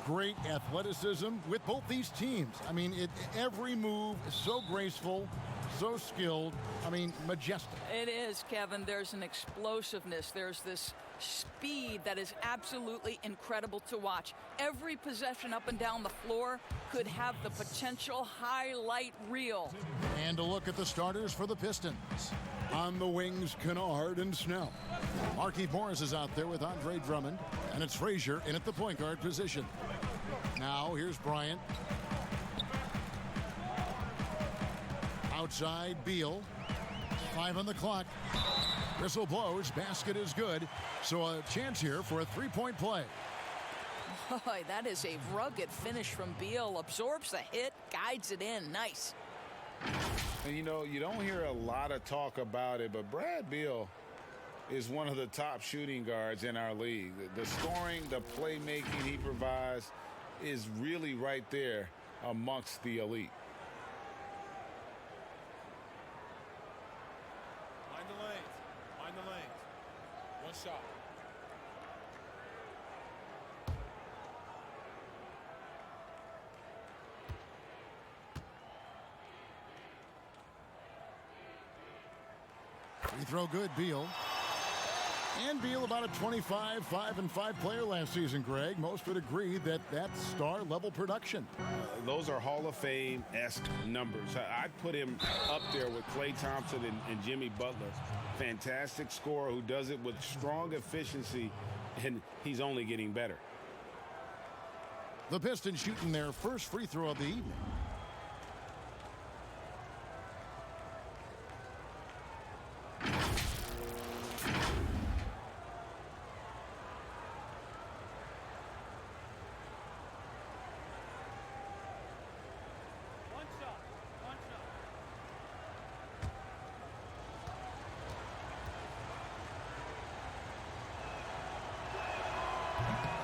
great athleticism with both these teams. I mean, every move is so graceful, so skilled. I mean, majestic. It is, Kevin. There's an explosiveness. There's this speed that is absolutely incredible to watch. Every possession up and down the floor could have the potential highlight reel. And a look at the starters for the Pistons. On the wings, Kennard and Snell. Markieff Morris is out there with Andre Drummond. And it's Frazier in at the point guard position. Now, here's Bryant. Outside, Beal. 5 on the clock. Whistle blows. Basket is good. So a chance here for a three-point play. Boy, that is a rugged finish from Beal. Absorbs the hit, guides it in. Nice. And, you know, you don't hear a lot of talk about it, but Brad Beal is one of the top shooting guards in our league. The scoring, the playmaking he provides is really right there amongst the elite. Mind the lanes. Mind the lanes. One shot. Free throw good, Beal. And Beal about a 25-5-5 player last season, Greg. Most would agree that that's star-level production. Those are Hall of Fame-esque numbers. I'd put him up there with Klay Thompson and Jimmy Butler. Fantastic scorer who does it with strong efficiency, and he's only getting better. The Pistons shooting their first free throw of the evening.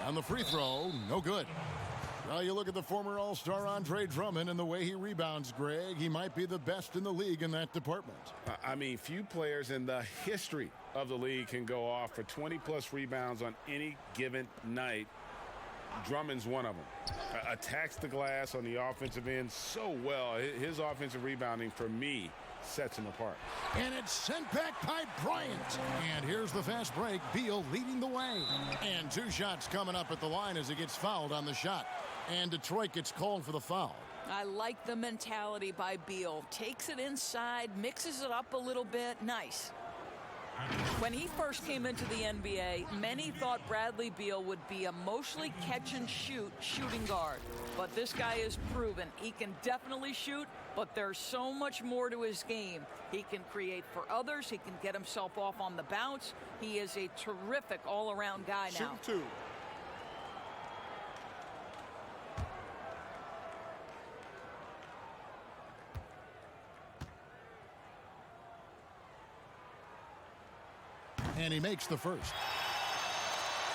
On the free throw, no good. Well, you look at the former All-Star Andre Drummond and the way he rebounds, Greg. He might be the best in the league in that department. I mean, few players in the history of the league can go off for 20-plus rebounds on any given night. Drummond's one of them. Attacks the glass on the offensive end so well. His offensive rebounding, for me, sets him apart. And it's sent back by Bryant. And here's the fast break. Beal leading the way. And 2 shots coming up at the line as he gets fouled on the shot. And Detroit gets called for the foul. I like the mentality by Beal. Takes it inside, mixes it up a little bit. Nice. When he first came into the NBA, many thought Bradley Beal would be a mostly catch-and-shoot shooting guard. But this guy is proven he can definitely shoot, but there's so much more to his game. He can create for others. He can get himself off on the bounce. He is a terrific all-around guy now. Shoot 2. And he makes the first.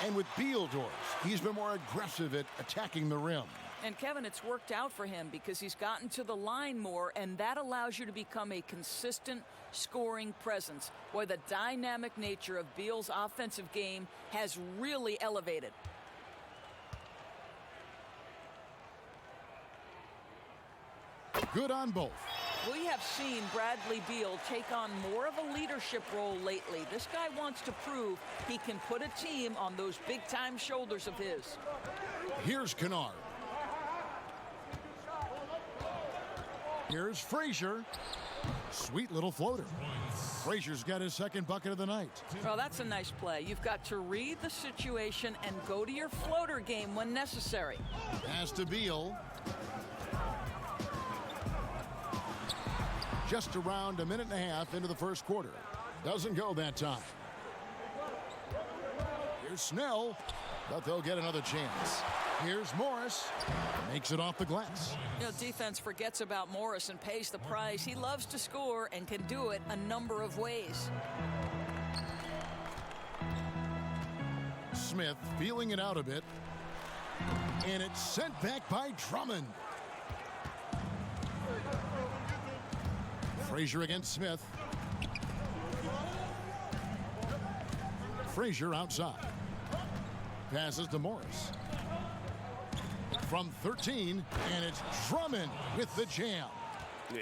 And with Beal, George, he's been more aggressive at attacking the rim. And, Kevin, it's worked out for him because he's gotten to the line more, and that allows you to become a consistent scoring presence. Boy, the dynamic nature of Beal's offensive game has really elevated. Good on both. We have seen Bradley Beal take on more of a leadership role lately. This guy wants to prove he can put a team on those big-time shoulders of his. Here's Kennard. Here's Frazier. Sweet little floater. Frazier's got his second bucket of the night. Well, that's a nice play. You've got to read the situation and go to your floater game when necessary. Pass to Beal. Just around a minute and a half into the first quarter. Doesn't go that time. Here's Snell, but they'll get another chance. Here's Morris. Makes it off the glass. You know, defense forgets about Morris and pays the price. He loves to score and can do it a number of ways. Smith feeling it out a bit. And it's sent back by Drummond. Frazier against Smith. Frazier outside. Passes to Morris. from 13, and it's Drummond with the jam.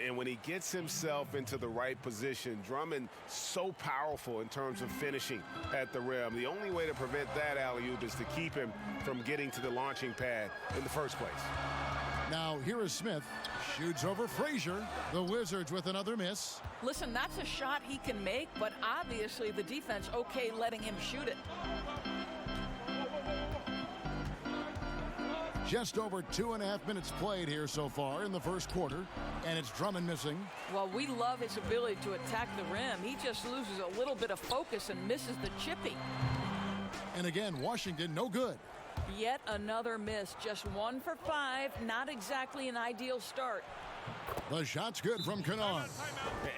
And when he gets himself into the right position, Drummond so powerful in terms of finishing at the rim. The only way to prevent that alley-oop is to keep him from getting to the launching pad in the first place. Now here is Smith. Shoots over Frazier. The Wizards with another miss. Listen, that's a shot he can make, but obviously the defense okay letting him shoot it. Just over 2.5 minutes played here so far in the first quarter, and it's Drummond missing. Well, we love his ability to attack the rim. He just loses a little bit of focus and misses the chippy. And again, Washington no good. Yet another miss, just 1 for 5. Not exactly an ideal start. The shot's good from Kennard.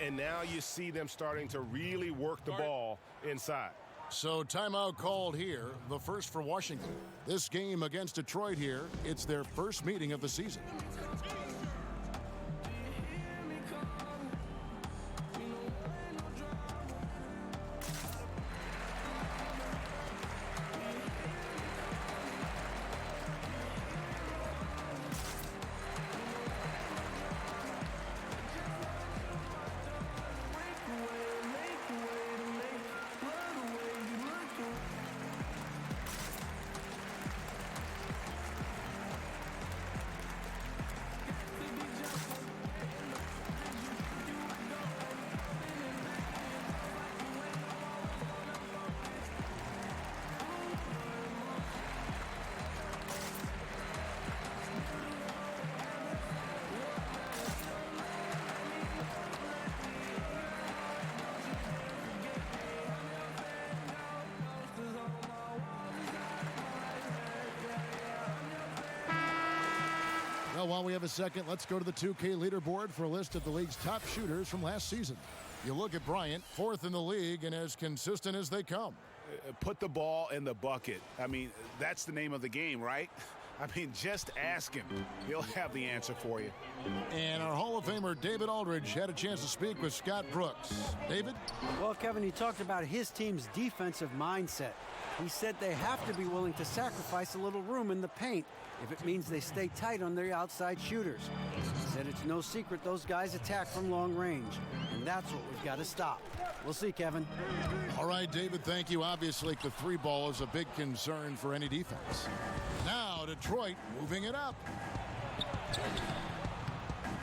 And now you see them starting to really work the ball inside. So timeout called here, the first for Washington. This game against Detroit here, it's their first meeting of the season. Well, while we have a second, let's go to the 2K leaderboard for a list of the league's top shooters from last season. You look at Bryant, 4th in the league and as consistent as they come. Put the ball in the bucket. I mean, that's the name of the game, right? I mean, just ask him. He'll have the answer for you. And our Hall of Famer David Aldridge had a chance to speak with Scott Brooks. David? Well, Kevin, he talked about his team's defensive mindset. He said they have to be willing to sacrifice a little room in the paint if it means they stay tight on their outside shooters. He said it's no secret those guys attack from long range, and that's what we've got to stop. We'll see, Kevin. All right, David, thank you. Obviously, the 3 ball is a big concern for any defense. Now, Detroit moving it up.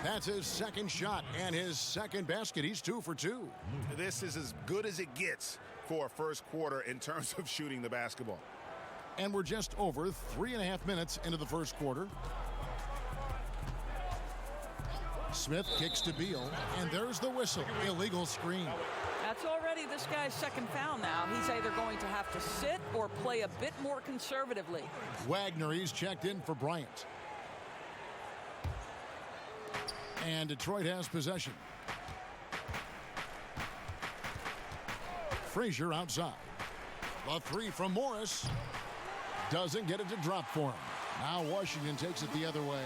That's his second shot and his second basket. He's 2 for 2. This is as good as it gets for a first quarter in terms of shooting the basketball. And we're just over 3.5 minutes into the first quarter. Smith kicks to Beal, and there's the whistle. Illegal screen. That's already this guy's second foul now. He's either going to have to sit or play a bit more conservatively. Wagner, he's checked in for Bryant. And Detroit has possession. Frazier outside. The 3 from Morris. Doesn't get it to drop for him. Now Washington takes it the other way.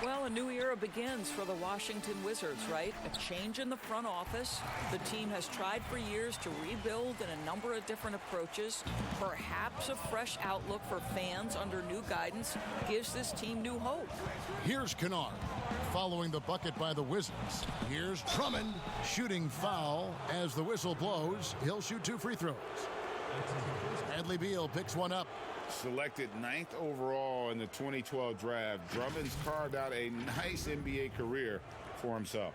Well, a new era begins for the Washington Wizards, right? A change in the front office. The team has tried for years to rebuild in a number of different approaches. Perhaps a fresh outlook for fans under new guidance gives this team new hope. Here's Kennard following the bucket by the Wizards. Here's Drummond shooting foul as the whistle blows. He'll shoot 2 free throws. Bradley Beal picks one up. Selected 9th overall in the 2012 draft, Drummond's carved out a nice NBA career for himself.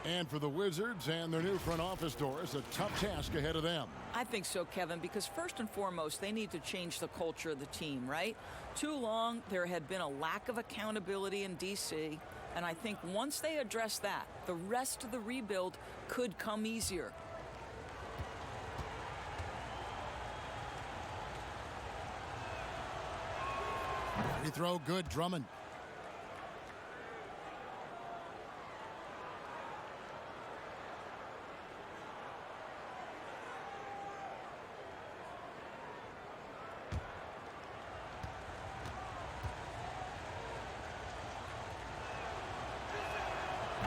And for the Wizards and their new front office doors, a tough task ahead of them. I think so, Kevin, because first and foremost, they need to change the culture of the team, right? Too long, there had been a lack of accountability in D.C., and I think once they address that, the rest of the rebuild could come easier. Free throw good, Drummond.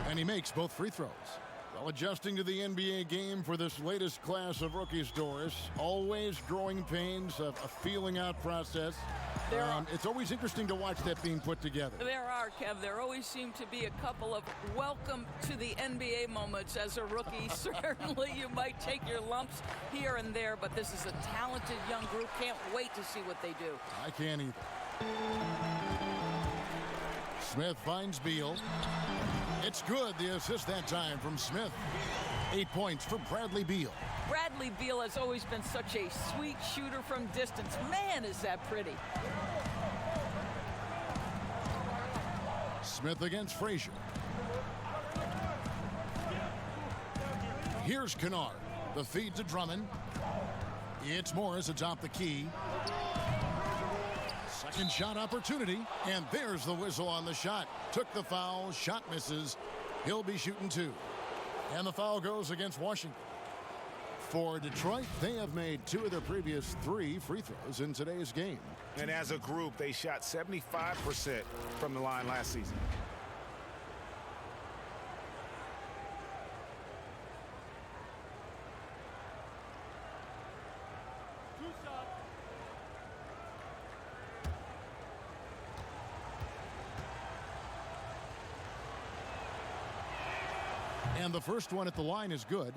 And he makes both free throws. Well, adjusting to the NBA game for this latest class of rookies, Doris. Always growing pains, a feeling out process. It's always interesting to watch that being put together. There are, Kev. There always seem to be a couple of welcome to the NBA moments as a rookie. Certainly you might take your lumps here and there, but this is a talented young group. Can't wait to see what they do. I can't either. Smith finds Beal. It's good, the assist that time from Smith. 8 points for Bradley Beal. Bradley Beal has always been such a sweet shooter from distance. Man, is that pretty. Smith against Frazier. Here's Kennard. The feed to Drummond. It's Morris atop the key. Second shot opportunity, and there's the whistle on the shot. Took the foul, shot misses. He'll be shooting 2. And the foul goes against Washington. For Detroit, they have made 2 of their previous 3 free throws in today's game. And as a group, they shot 75% from the line last season. And the first one at the line is good.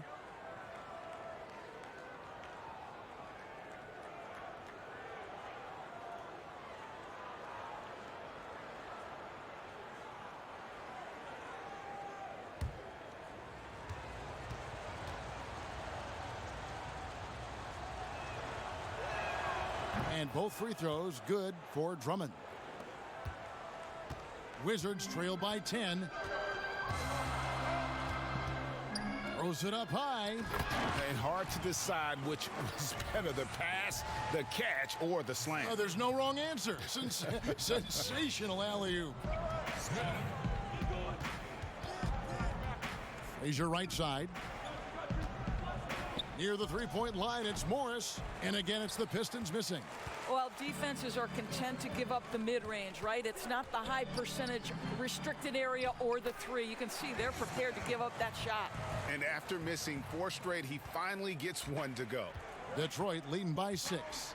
And both free throws good for Drummond. Wizards trail by 10. Throws it up high. And hard to decide which was better, the pass, the catch, or the slam. Oh, there's no wrong answer. Sensational alley-oop. Frazier right side. Near the three-point line, it's Morris. And again, it's the Pistons missing. Well, defenses are content to give up the mid-range, right? It's not the high percentage restricted area or the 3. You can see they're prepared to give up that shot. And after missing 4 straight, he finally gets 1 to go. Detroit leading by 6.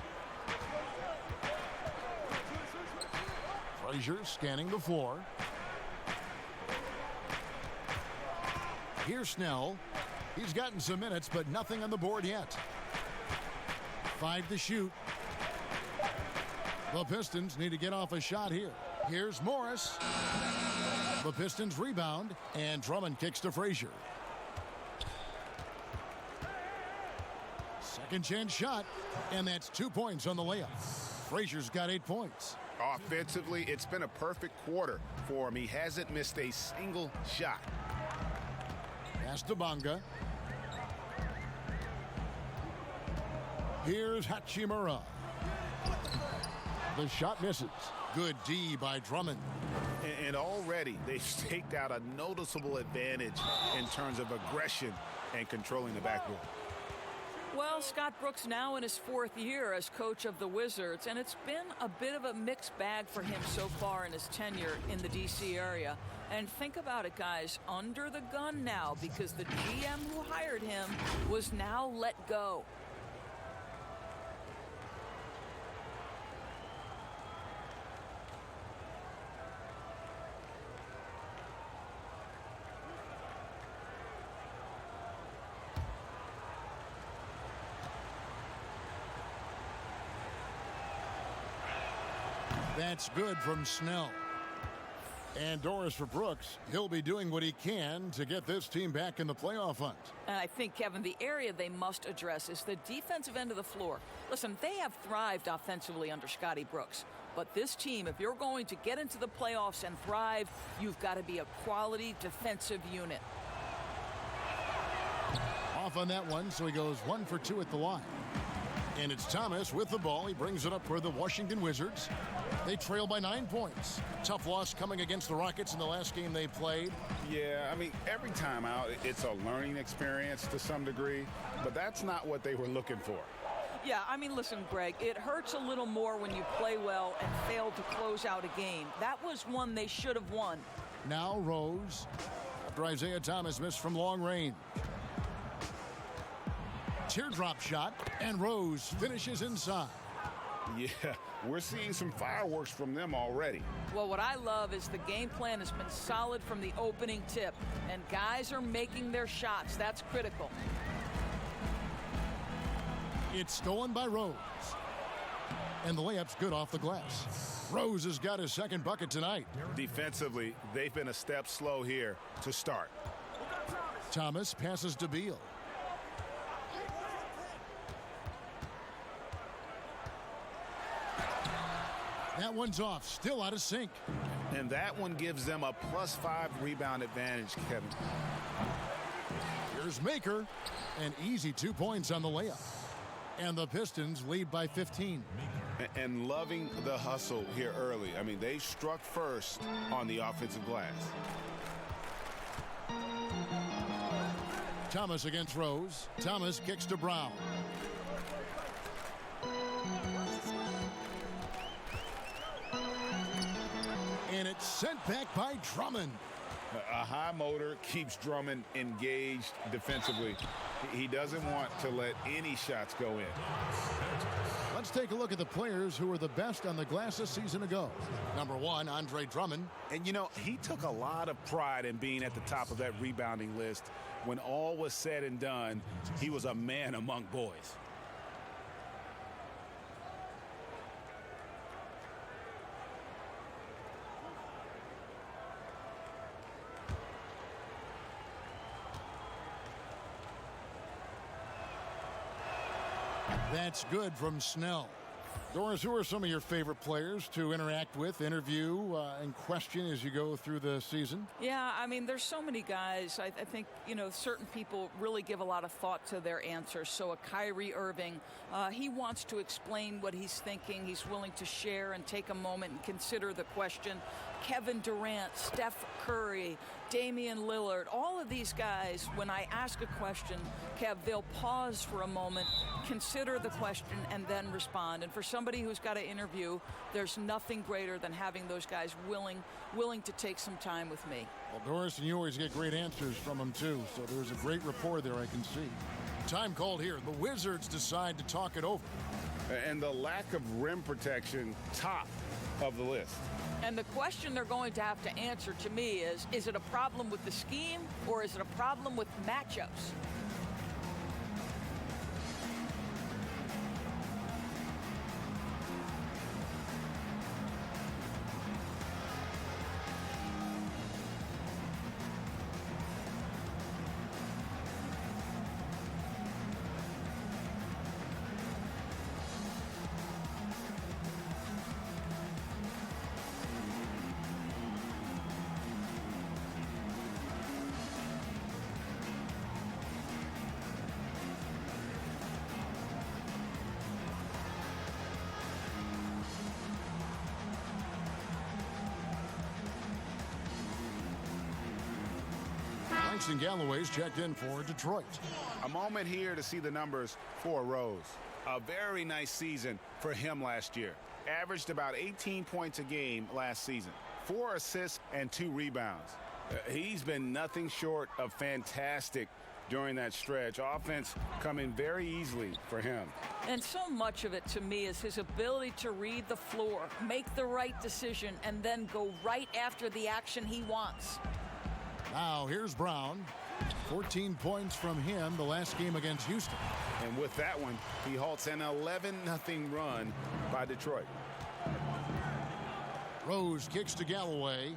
Frazier scanning the floor. Here's Snell. He's gotten some minutes, but nothing on the board yet. 5 to shoot. The Pistons need to get off a shot here. Here's Morris. The Pistons rebound, and Drummond kicks to Frazier. Second chance shot, and that's 2 points on the layup. Frazier's got 8 points. Offensively, it's been a perfect quarter for him. He hasn't missed a single shot. Pass to Bonga. Here's Hachimura. The shot misses. Good D by Drummond. And already they've staked out a noticeable advantage in terms of aggression and controlling the backboard. Well, Scott Brooks now in his 4th year as coach of the Wizards, and it's been a bit of a mixed bag for him so far in his tenure in the D.C. area. And think about it, guys, under the gun now because the GM who hired him was now let go. That's good from Snell. And Doris for Brooks, he'll be doing what he can to get this team back in the playoff hunt. And I think, Kevin, the area they must address is the defensive end of the floor. Listen, they have thrived offensively under Scotty Brooks. But this team, if you're going to get into the playoffs and thrive, you've got to be a quality defensive unit. Off on that one, so he goes 1 for 2 at the line. And it's Thomas with the ball. He brings it up for the Washington Wizards. They trail by 9 points. Tough loss coming against the Rockets in the last game they played. Yeah, I mean, every time out, it's a learning experience to some degree, but that's not what they were looking for. Yeah, I mean, listen, Greg, it hurts a little more when you play well and fail to close out a game. That was one they should have won. Now Rose, after Isaiah Thomas missed from long range. Teardrop shot, and Rose finishes inside. Yeah, we're seeing some fireworks from them already. Well, what I love is the game plan has been solid from the opening tip, and guys are making their shots. That's critical. It's stolen by Rose. And the layup's good off the glass. Rose has got his second bucket tonight. Defensively, they've been a step slow here to start. Thomas passes to Beal. That one's off, still out of sync. And that one gives them a +5 rebound advantage, Kevin. Here's Maker. An easy 2 points on the layup. And the Pistons lead by 15. And loving the hustle here early. I mean, they struck first on the offensive glass. Thomas against Rose. Thomas kicks to Brown. And it's sent back by Drummond. A high motor keeps Drummond engaged defensively. He doesn't want to let any shots go in. Let's take a look at the players who were the best on the glass a season ago. Number 1, Andre Drummond. And, you know, he took a lot of pride in being at the top of that rebounding list. When all was said and done, he was a man among boys. That's good from Snell. Doris, who are some of your favorite players to interact with, interview, and question as you go through the season? Yeah, I mean, there's so many guys. I think, you know, certain people really give a lot of thought to their answers. So a Kyrie Irving, he wants to explain what he's thinking. He's willing to share and take a moment and consider the question. Kevin Durant, Steph Curry, Damian Lillard, all of these guys, when I ask a question, Kev, they'll pause for a moment, consider the question, and then respond. And for somebody who's got to interview, there's nothing greater than having those guys willing to take some time with me. Well, Doris, and you always get great answers from them, too. So there's a great rapport there, I can see. Time called here. The Wizards decide to talk it over. And the lack of rim protection, top of the list. And the question they're going to have to answer to me is it a problem with the scheme or is it a problem with matchups? And Galloway's checked in for Detroit. A moment here to see the numbers for Rose. A very nice season for him last year. Averaged about 18 points a game last season. 4 assists and 2 rebounds. He's been nothing short of fantastic during that stretch. Offense coming very easily for him. And so much of it to me is his ability to read the floor, make the right decision, and then go right after the action he wants. Now here's Brown. 14 points from him the last game against Houston. And with that one, he halts an 11-0 run by Detroit. Rose kicks to Galloway.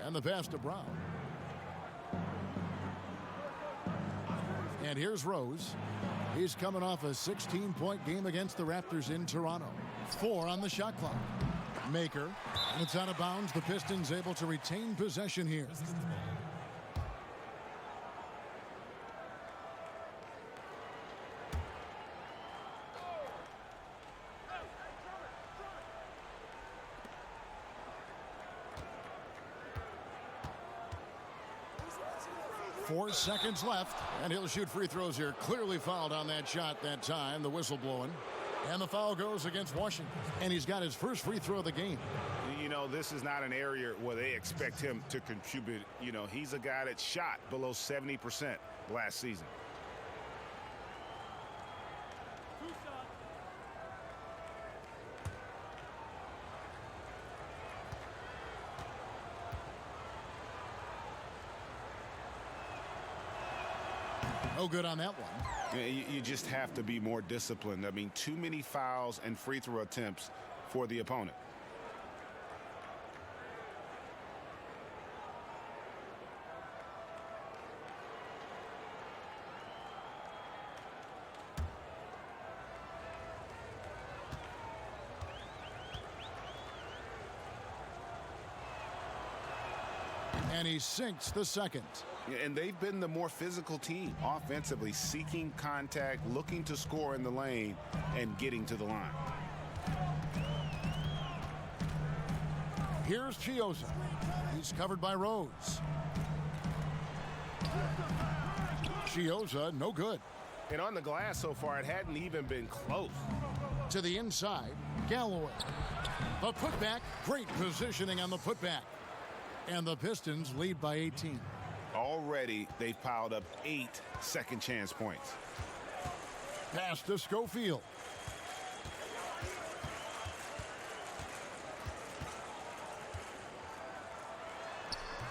And the pass to Brown. And here's Rose. He's coming off a 16-point game against the Raptors in Toronto. 4 on the shot clock. Maker. And it's out of bounds. The Pistons able to retain possession here. Four seconds left, and he'll shoot free throws here. Clearly fouled on that shot that time. The whistle blowing. And the foul goes against Washington. And he's got his first free throw of the game. You know, this is not an area where they expect him to contribute. You know, he's a guy that shot below 70% last season. No good on that one. You just have to be more disciplined. I mean, too many fouls and free throw attempts for the opponent. And he sinks the second. And they've been the more physical team, offensively, seeking contact, looking to score in the lane, and getting to the line. Here's Chioza. He's covered by Rose. Chioza, no good. And on the glass so far, it hadn't even been close. To the inside, Galloway. The putback, great positioning on the putback. And the Pistons lead by 18. Already, they've piled up 8 second chance points. Pass to Schofield.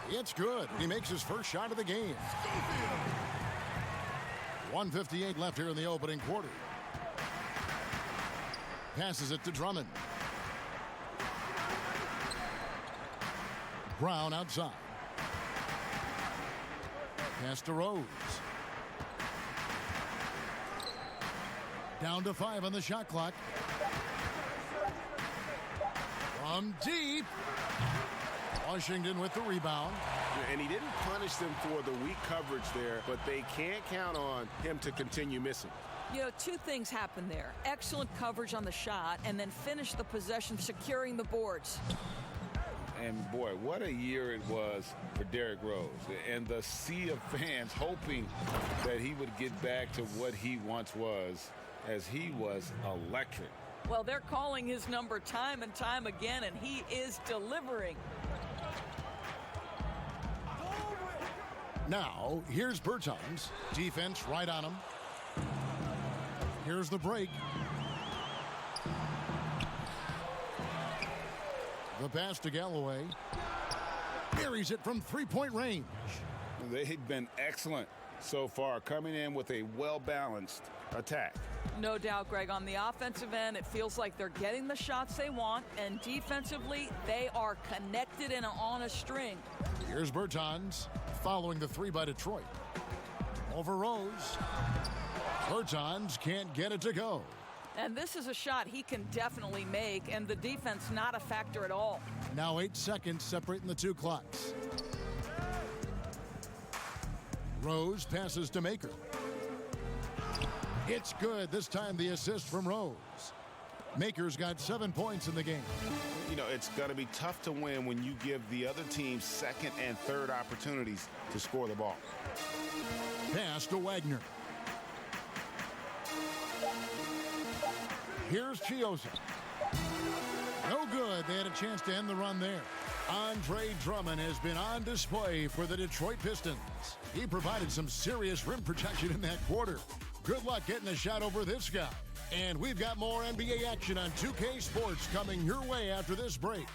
It's good. He makes his first shot of the game. 1:58 left here in the opening quarter. Passes it to Drummond. Brown outside. Pass to Rose. Down to 5 on the shot clock. From deep. Washington with the rebound. And he didn't punish them for the weak coverage there, but they can't count on him to continue missing. You know, two things happened there. Excellent coverage on the shot, and then finish the possession securing the boards. And boy, what a year it was for Derrick Rose. And the sea of fans hoping that he would get back to what he once was, as he was electric. Well, they're calling his number time and time again, and he is delivering. Now, here's Bertans. Defense right on him. Here's the break. The pass to Galloway. Buries it from three-point range. They've been excellent so far, coming in with a well-balanced attack. No doubt, Greg. On the offensive end, it feels like they're getting the shots they want, and defensively, they are connected and on a string. Here's Bertans following the 3 by Detroit. Over Rose. Bertans can't get it to go. And this is a shot he can definitely make, and the defense not a factor at all. Now 8 seconds separating the 2 clocks. Rose passes to Maker. It's good. This time the assist from Rose. Maker's got 7 points in the game. You know, it's going to be tough to win when you give the other team second and third opportunities to score the ball. Pass to Wagner. Here's Chioza. No good. They had a chance to end the run there. Andre Drummond has been on display for the Detroit Pistons. He provided some serious rim protection in that quarter. Good luck getting a shot over this guy. And we've got more NBA action on 2K Sports coming your way after this break.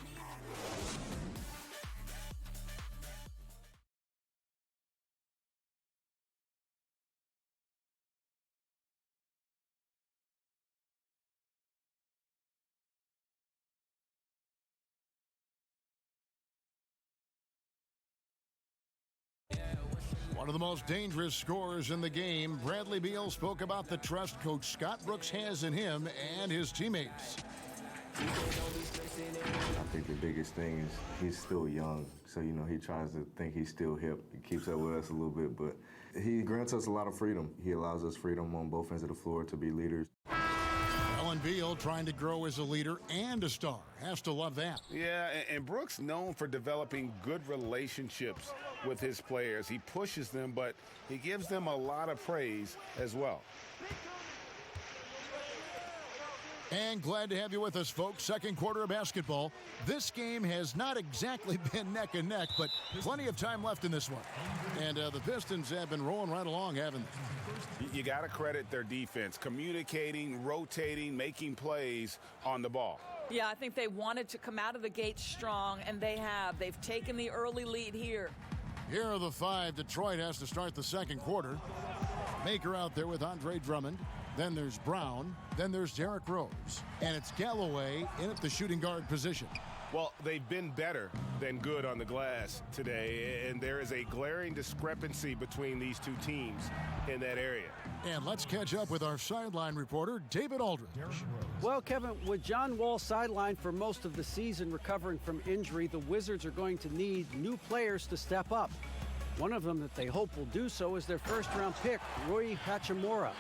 One of the most dangerous scorers in the game, Bradley Beal spoke about the trust Coach Scott Brooks has in him and his teammates. I think the biggest thing is he's still young, so, you know, he tries to think he's still hip. He keeps up with us a little bit, but he grants us a lot of freedom. He allows us freedom on both ends of the floor to be leaders. Ellen Beal trying to grow as a leader and a star. Has to love that. Yeah, and Brooks known for developing good relationships with his players. He pushes them, but he gives them a lot of praise as well. And glad to have you with us, folks. Second quarter of basketball. This game has not exactly been neck and neck, but plenty of time left in this one. And the Pistons have been rolling right along, haven't they? You got to credit their defense, communicating, rotating, making plays on the ball. Yeah, I think they wanted to come out of the gate strong, and they have. They've taken the early lead here. Here are the 5. Detroit has to start the second quarter. Maker out there with Andre Drummond. Then there's Brown. Then there's Derrick Rose. And it's Galloway in at the shooting guard position. Well, they've been better than good on the glass today, and there is a glaring discrepancy between these two teams in that area. And let's catch up with our sideline reporter, David Aldridge. Well, Kevin, with John Wall sidelined for most of the season recovering from injury, the Wizards are going to need new players to step up. One of them that they hope will do so is their first-round pick, Rui Hachimura.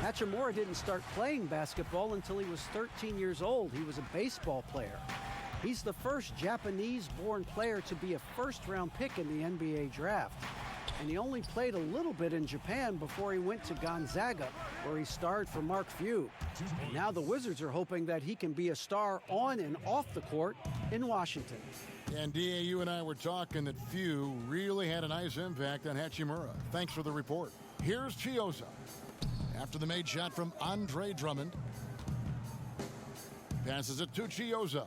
Hachimura didn't start playing basketball until he was 13 years old. He was a baseball player. He's the first Japanese-born player to be a first-round pick in the NBA draft. And he only played a little bit in Japan before he went to Gonzaga, where he starred for Mark Few. And now the Wizards are hoping that he can be a star on and off the court in Washington. And D.A., you and I were talking that Few really had a nice impact on Hachimura. Thanks for the report. Here's Chiozza. After the made shot from Andre Drummond. Passes it to Chiozza.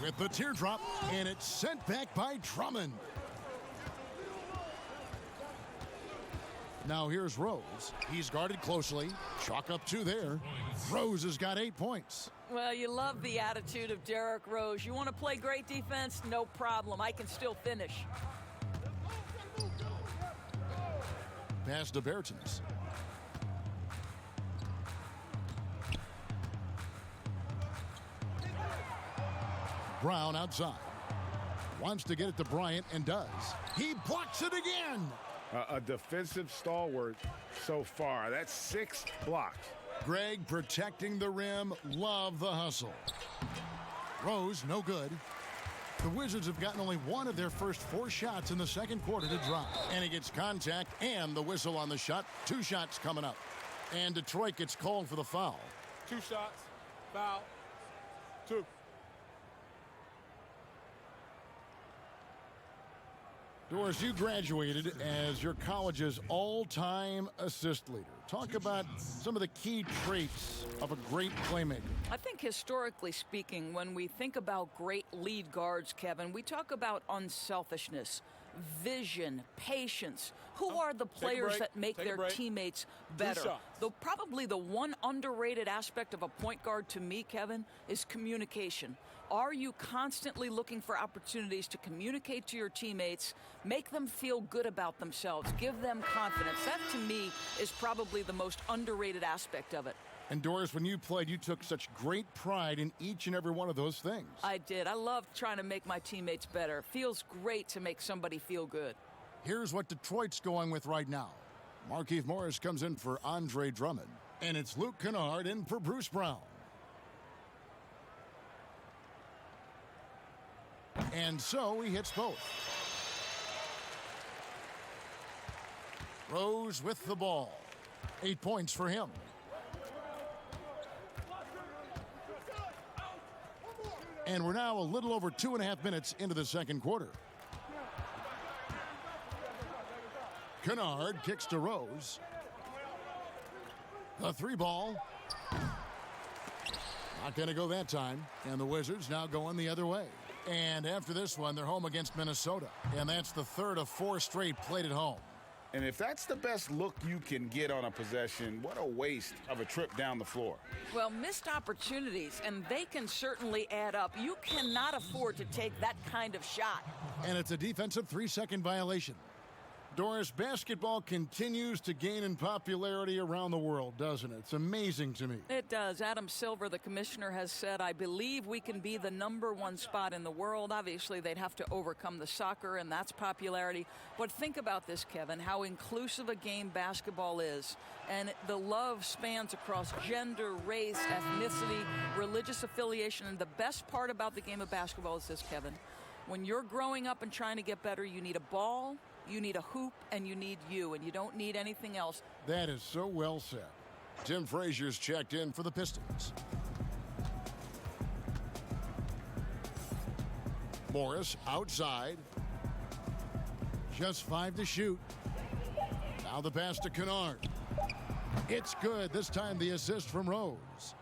With the teardrop, and it's sent back by Drummond. Now here's Rose. He's guarded closely. Chalk up 2 there. Rose has got 8 points. Well, you love the attitude of Derrick Rose. You want to play great defense? No problem. I can still finish. Pass to Bertens. Brown outside. Wants to get it to Bryant and does. He blocks it again. A defensive stalwart so far. That's 6 blocks. Greg protecting the rim. Love the hustle. Rose, no good. The Wizards have gotten only one of their first 4 shots in the second quarter to drop. And he gets contact and the whistle on the shot. 2 shots coming up. And Detroit gets called for the foul. 2 shots. Foul. 2. Doris, you graduated as your college's all-time assist leader. Talk about some of the key traits of a great playmaker. I think historically speaking, when we think about great lead guards, Kevin, we talk about unselfishness, vision, patience. Who are the players that make their teammates better? Probably the one underrated aspect of a point guard to me, Kevin, is communication. Are you constantly looking for opportunities to communicate to your teammates, make them feel good about themselves, give them confidence? That, to me, is probably the most underrated aspect of it. And Doris, when you played, you took such great pride in each and every one of those things. I did. I loved trying to make my teammates better. It feels great to make somebody feel good. Here's what Detroit's going with right now. Markieff Morris comes in for Andre Drummond. And it's Luke Kennard in for Bruce Brown. And so he hits both. Rose with the ball. 8 points for him. And we're now a little over 2.5 minutes into the second quarter. Kennard kicks to Rose. The 3 ball. Not going to go that time. And the Wizards now going the other way. And after this one, they're home against Minnesota. And that's the 3rd of 4 straight played at home. And if that's the best look you can get on a possession, what a waste of a trip down the floor. Well, missed opportunities, and they can certainly add up. You cannot afford to take that kind of shot. And it's a defensive 3-second violation. Doris, basketball continues to gain in popularity around the world, doesn't it? It's amazing to me. It does. Adam Silver, the commissioner, has said, I believe we can be the #1 spot in the world. Obviously, they'd have to overcome the soccer, and that's popularity. But think about this, Kevin, how inclusive a game basketball is. And the love spans across gender, race, ethnicity, religious affiliation. And the best part about the game of basketball is this, Kevin. When you're growing up and trying to get better, you need a ball, you need a hoop, and you need you, and you don't need anything else. That is so well said. Tim Frazier's checked in for the Pistons. Morris outside. Just 5 to shoot. Now the pass to Kennard. It's good. This time the assist from Rose.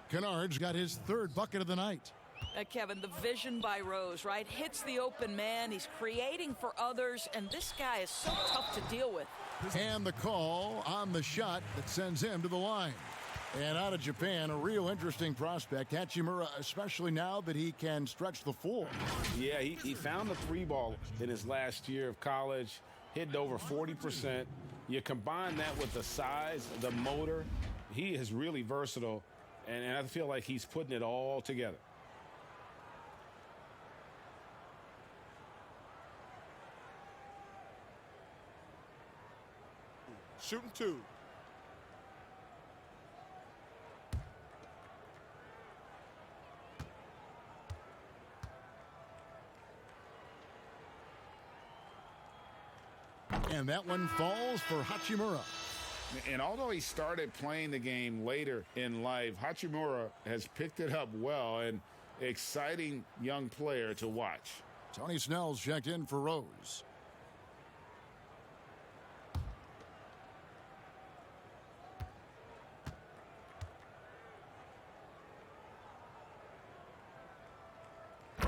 Kennard's got his 3rd bucket of the night. Kevin, the vision by Rose, right? Hits the open man. He's creating for others, and this guy is so tough to deal with. And the call on the shot that sends him to the line. And out of Japan, a real interesting prospect, Hachimura, especially now that he can stretch the floor. Yeah, he found the three ball in his last year of college, hitting over 40%. You combine that with the size, the motor, he is really versatile, and I feel like he's putting it all together. Shooting two. And that one falls for Hachimura. And although he started playing the game later in life, Hachimura has picked it up well, and exciting young player to watch. Tony Snell's checked in for Rose.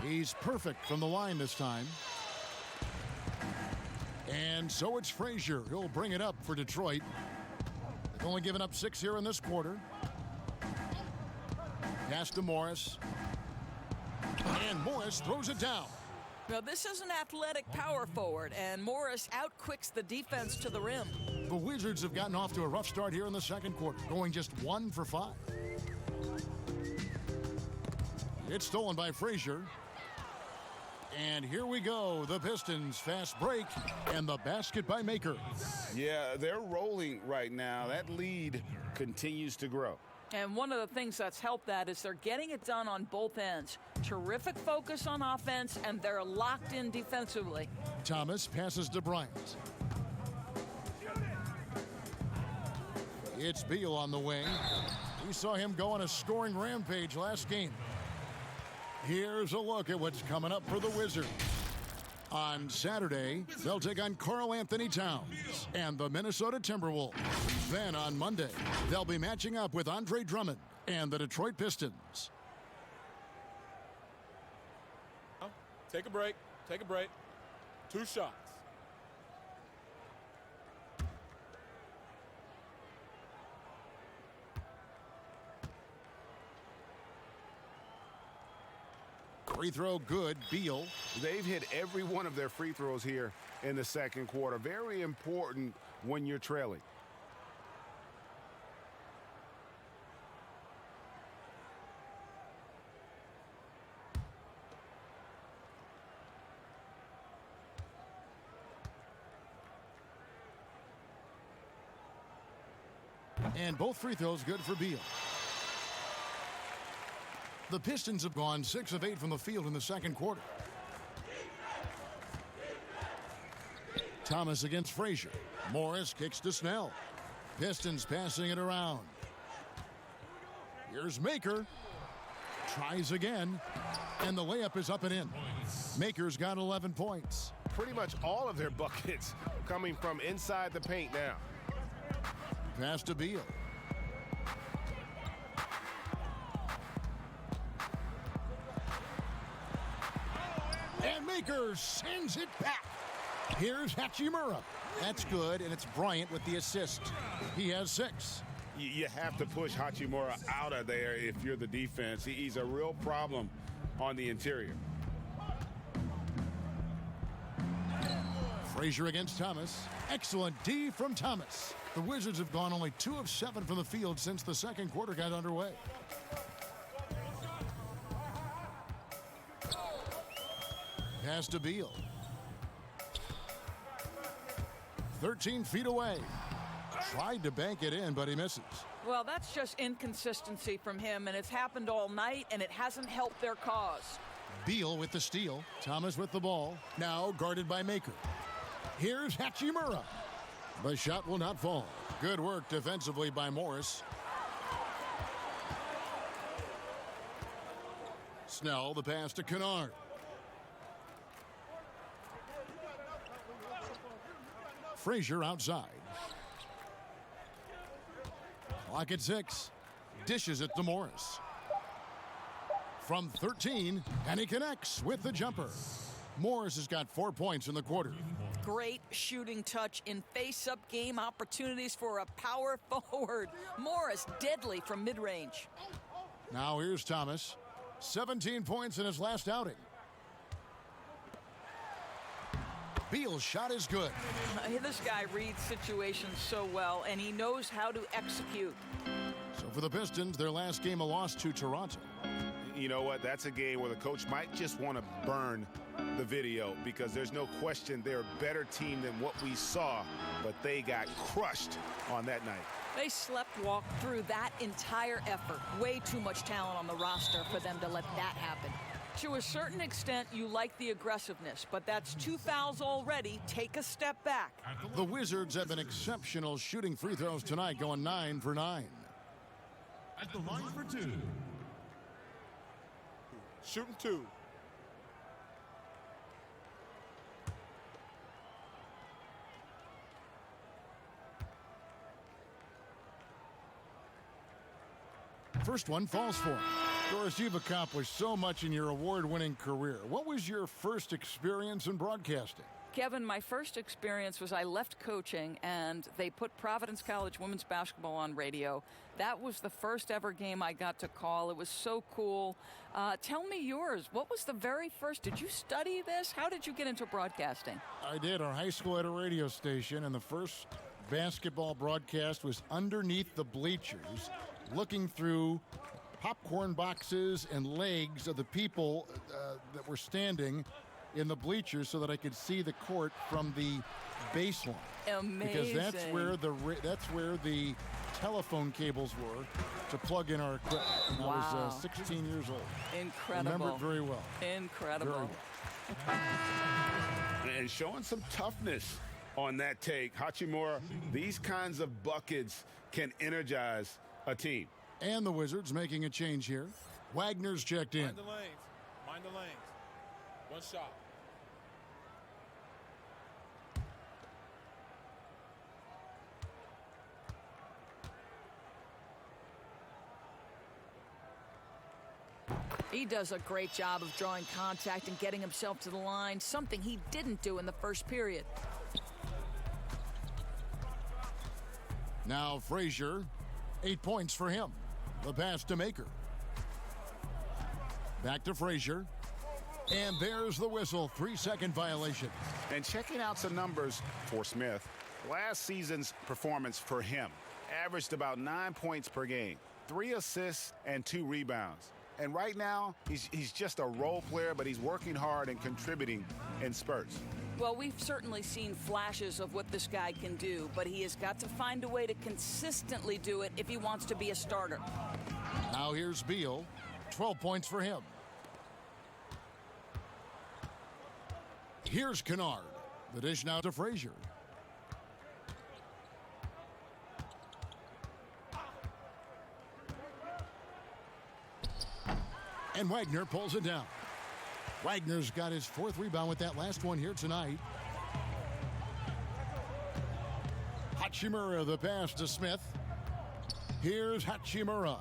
He's perfect from the line this time. And so it's Frazier. He'll bring it up for Detroit. They've only given up 6 here in this quarter. Pass to Morris. And Morris throws it down. Now, this is an athletic power forward, and Morris outquicks the defense to the rim. The Wizards have gotten off to a rough start here in the second quarter, going just 1 for 5. It's stolen by Frazier. And here we go. The Pistons fast break and the basket by Maker. Yeah, they're rolling right now. That lead continues to grow. And one of the things that's helped that is they're getting it done on both ends. Terrific focus on offense, and they're locked in defensively. Thomas passes to Bryant. It's Beal on the wing. We saw him go on a scoring rampage last game. Here's a look at what's coming up for the Wizards. On Saturday, they'll take on Karl Anthony Towns and the Minnesota Timberwolves. Then on Monday, they'll be matching up with Andre Drummond and the Detroit Pistons. Take a break. Take a break. 2 shots. Free throw good, Beal. They've hit every one of their free throws here in the second quarter. Very important when you're trailing. And both free throws good for Beal. The Pistons have gone 6 of 8 from the field in the second quarter. Thomas against Frazier. Morris kicks to Snell. Pistons passing it around. Here's Maker. Tries again. And the layup is up and in. Maker's got 11 points. Pretty much all of their buckets coming from inside the paint now. Pass to Beal. And Maker sends it back. Here's Hachimura. That's good, and it's Bryant with the assist. He has 6. You have to push Hachimura out of there if you're the defense. He's a real problem on the interior. Frazier against Thomas. Excellent D from Thomas. The Wizards have gone only 2 of 7 from the field since the second quarter got underway. Pass to Beal. 13 feet away. Tried to bank it in, but he misses. Well, that's just inconsistency from him, and it's happened all night, and it hasn't helped their cause. Beal with the steal. Thomas with the ball. Now guarded by Maker. Here's Hachimura. The shot will not fall. Good work defensively by Morris. Snell, the pass to Kennard. Frazier outside. Clock at 6. Dishes it to Morris. from 13, and he connects with the jumper. Morris has got 4 points in the quarter. Great shooting touch in face-up game opportunities for a power forward. Morris deadly from mid-range. Now here's Thomas. 17 points in his last outing. Beal's shot is good. This guy reads situations so well, and he knows how to execute. So for the Pistons, their last game a loss to Toronto. You know what? That's a game where the coach might just want to burn the video because there's no question they're a better team than what we saw, but they got crushed on that night. They slept-walked through that entire effort. Way too much talent on the roster for them to let that happen. To a certain extent, you like the aggressiveness, but that's 2 fouls already. Take a step back. The Wizards have been exceptional shooting free throws tonight, going 9 for 9. At the line for 2. Shooting 2. First one falls for him. Doris, you've accomplished so much in your award-winning career. What was your first experience in broadcasting? Kevin, my first experience was I left coaching, and they put Providence College women's basketball on radio. That was the first ever game I got to call. It was so cool. Tell me yours. What was the very first? Did you study this? How did you get into broadcasting? I did. Our high school had a radio station, and the first basketball broadcast was underneath the bleachers, looking through popcorn boxes and legs of the people that were standing in the bleachers so that I could see the court from the baseline. Amazing. Because that's where the telephone cables were to plug in our equipment. And wow. I was 16 years old. Incredible. Remember it very well. Incredible. Very well. And showing some toughness on that take. Hachimura, these kinds of buckets can energize a team. And the Wizards making a change here. Wagner's checked in. Mind the lanes. Mind the lanes. One shot. He does a great job of drawing contact and getting himself to the line, something he didn't do in the first period. Now Frazier, 8 points for him. The pass to Maker. Back to Frazier. And there's the whistle. 3-second violation. And checking out some numbers for Smith, last season's performance for him averaged about 9 points per game, 3 assists and 2 rebounds. And right now, he's just a role player, but he's working hard and contributing in spurts. Well, we've certainly seen flashes of what this guy can do, but he has got to find a way to consistently do it if he wants to be a starter. Now here's Beal. 12 points for him. Here's Kennard. The dish now to Frazier. And Wagner pulls it down. Wagner's got his 4th rebound with that last one here tonight. Hachimura, the pass to Smith. Here's Hachimura.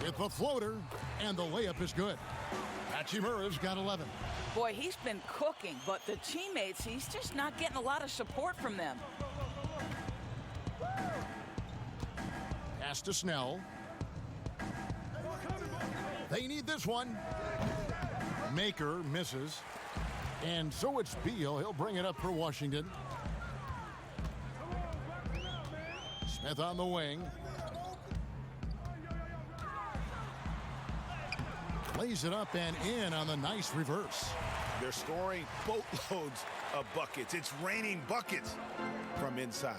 With the floater, and the layup is good. Hachimura's got 11. Boy, he's been cooking, but the teammates, he's just not getting a lot of support from them. Pass to Snell. They need this one. Maker misses. And so it's Beal. He'll bring it up for Washington. Smith on the wing. Lays it up and in on the nice reverse. They're scoring boatloads of buckets. It's raining buckets from inside.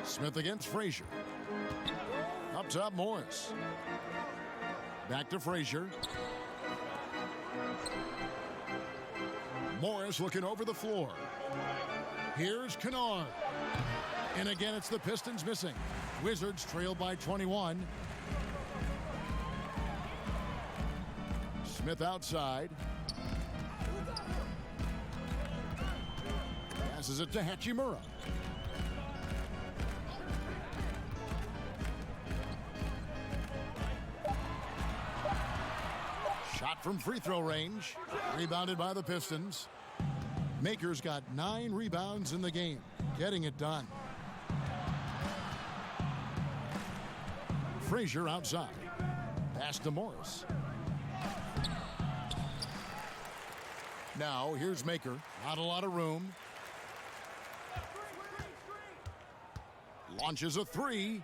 Smith against Frazier. Up top, Morris. Back to Frazier. Morris looking over the floor. Here's Kennard. And again, it's the Pistons missing. Wizards trail by 21. Smith outside. Passes it to Hachimura. from free throw range. Rebounded by the Pistons. Maker's got 9 rebounds in the game, getting it done. Frazier outside. Pass to Morris. Now here's Maker. Not a lot of room. Launches a 3.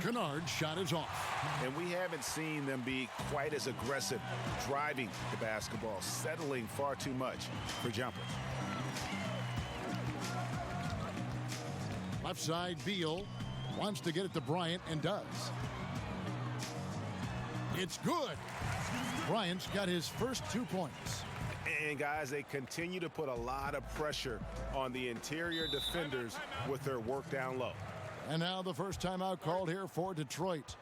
Kennard's shot is off. And we haven't seen them be quite as aggressive driving the basketball, settling far too much for jumpers. Left side, Beal wants to get it to Bryant and does. It's good. Bryant's got his first 2 points. And guys, they continue to put a lot of pressure on the interior defenders with their work down low. And now the first timeout called here for Detroit.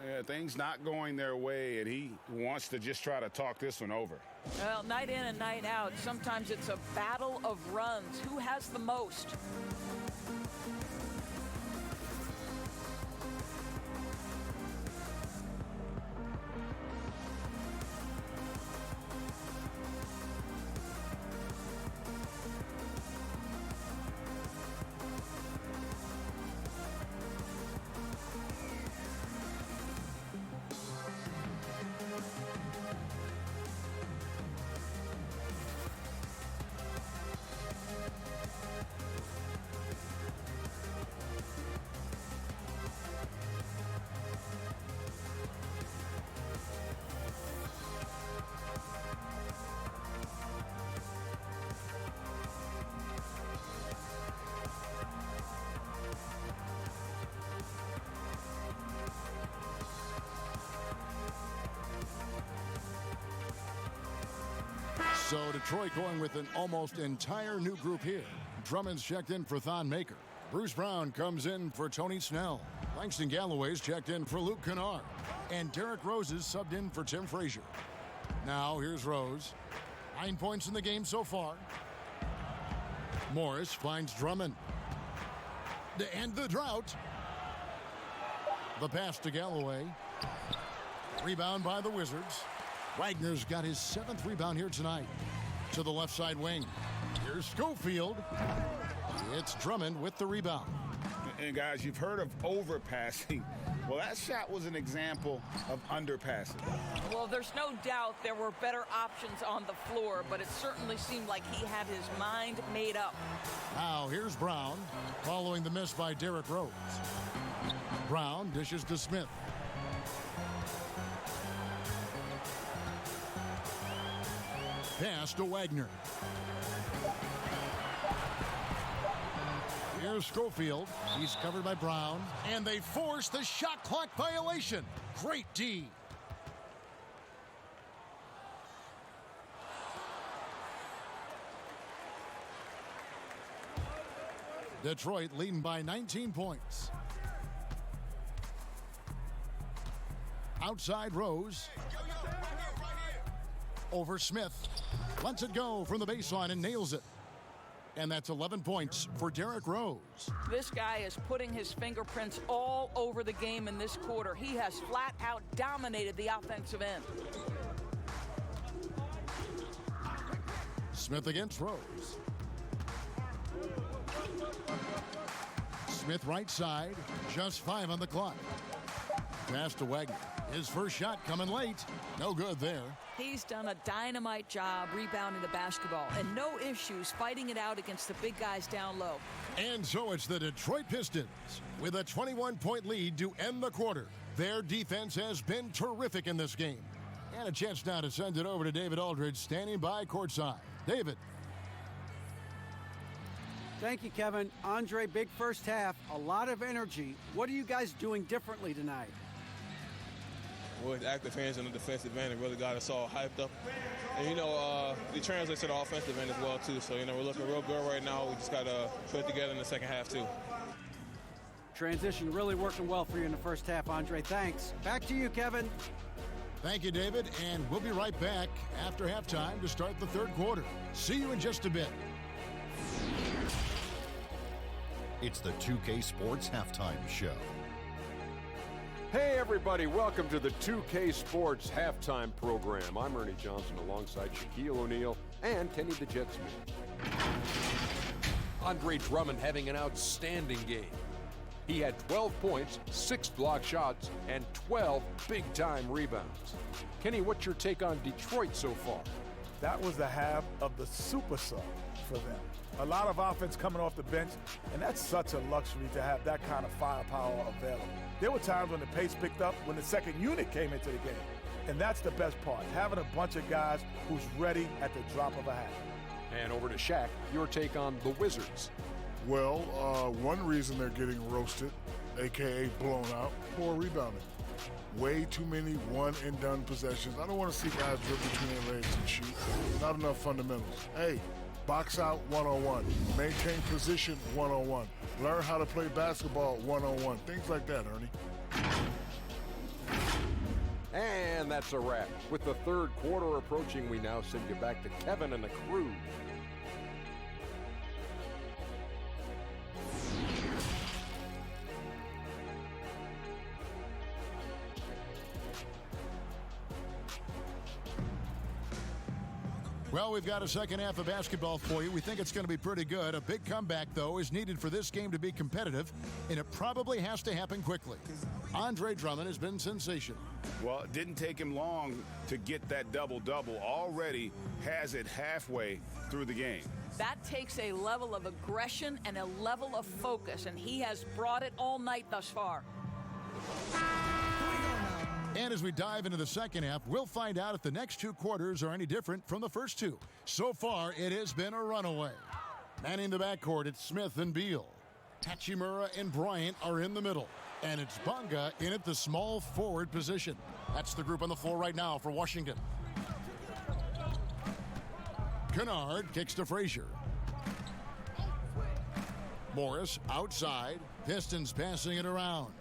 Yeah, things not going their way, and he wants to just try to talk this one over. Well, night in and night out, sometimes it's a battle of runs. Who has the most? So Detroit going with an almost entire new group here. Drummond's checked in for Thon Maker. Bruce Brown comes in for Tony Snell. Langston Galloway's checked in for Luke Kennard. And Derrick Rose is subbed in for Tim Frazier. Now here's Rose. 9 points in the game so far. Morris finds Drummond. To end the drought. The pass to Galloway. Rebound by the Wizards. Wagner's got his 7th rebound here tonight. To the left side wing. Here's Schofield. It's Drummond with the rebound. And guys, you've heard of overpassing. Well, that shot was an example of underpassing. Well, there's no doubt there were better options on the floor, but it certainly seemed like he had his mind made up. Now here's Brown, following the miss by Derrick Rose. Brown dishes to Smith. Pass to Wagner. Here's Schofield. He's covered by Brown. And they force the shot clock violation. Great D. Detroit leading by 19 points. Outside Rose. Over Smith. Lets it go from the baseline and nails it. And that's 11 points for Derrick Rose. This guy is putting his fingerprints all over the game in this quarter. He has flat out dominated the offensive end. Smith against Rose. Smith right side. Just 5 on the clock. Pass to Wagner. His first shot coming late. No good there. He's done a dynamite job rebounding the basketball and no issues fighting it out against the big guys down low. And so it's the Detroit Pistons with a 21-point lead to end the quarter. Their defense has been terrific in this game. And a chance now to send it over to David Aldridge standing by courtside. David. Thank you, Kevin. Andre, big first half, a lot of energy. What are you guys doing differently tonight? With active hands on the defensive end, it really got us all hyped up. And, it translates to the offensive end as well, too. So, we're looking real good right now. We just got to put it together in the second half, too. Transition really working well for you in the first half, Andre. Thanks. Back to you, Kevin. Thank you, David. And we'll be right back after halftime to start the third quarter. See you in just a bit. It's the 2K Sports Halftime Show. Hey everybody, welcome to the 2K Sports Halftime Program. I'm Ernie Johnson alongside Shaquille O'Neal and Kenny the Jet Smith. Andre Drummond having an outstanding game. He had 12 points, 6 block shots, and 12 big-time rebounds. Kenny, what's your take on Detroit so far? That was the half of the super sub for them. A lot of offense coming off the bench, and that's such a luxury to have that kind of firepower available. There were times when the pace picked up when the second unit came into the game. And that's the best part, having a bunch of guys who's ready at the drop of a hat. And over to Shaq, your take on the Wizards. Well, one reason they're getting roasted, a.k.a. blown out, poor rebounding. Way too many one-and-done possessions. I don't want to see guys dribble between their legs and shoot. Not enough fundamentals. Hey, box out one-on-one. Maintain position one-on-one. Learn how to play basketball one-on-one. Things like that, Ernie. And that's a wrap. With the third quarter approaching, we now send you back to Kevin and the crew. Well, we've got a second half of basketball for you. We think it's going to be pretty good. A big comeback, though, is needed for this game to be competitive, and it probably has to happen quickly. Andre Drummond has been sensational. Well, it didn't take him long to get that double-double. Already has it halfway through the game. That takes a level of aggression and a level of focus, and he has brought it all night thus far. And as we dive into the second half, we'll find out if the next two quarters are any different from the first two. So far, it has been a runaway. Manning the backcourt, it's Smith and Beal. Hachimura and Bryant are in the middle. And it's Bonga in at the small forward position. That's the group on the floor right now for Washington. Kennard kicks to Frazier. Morris outside. Pistons passing it around.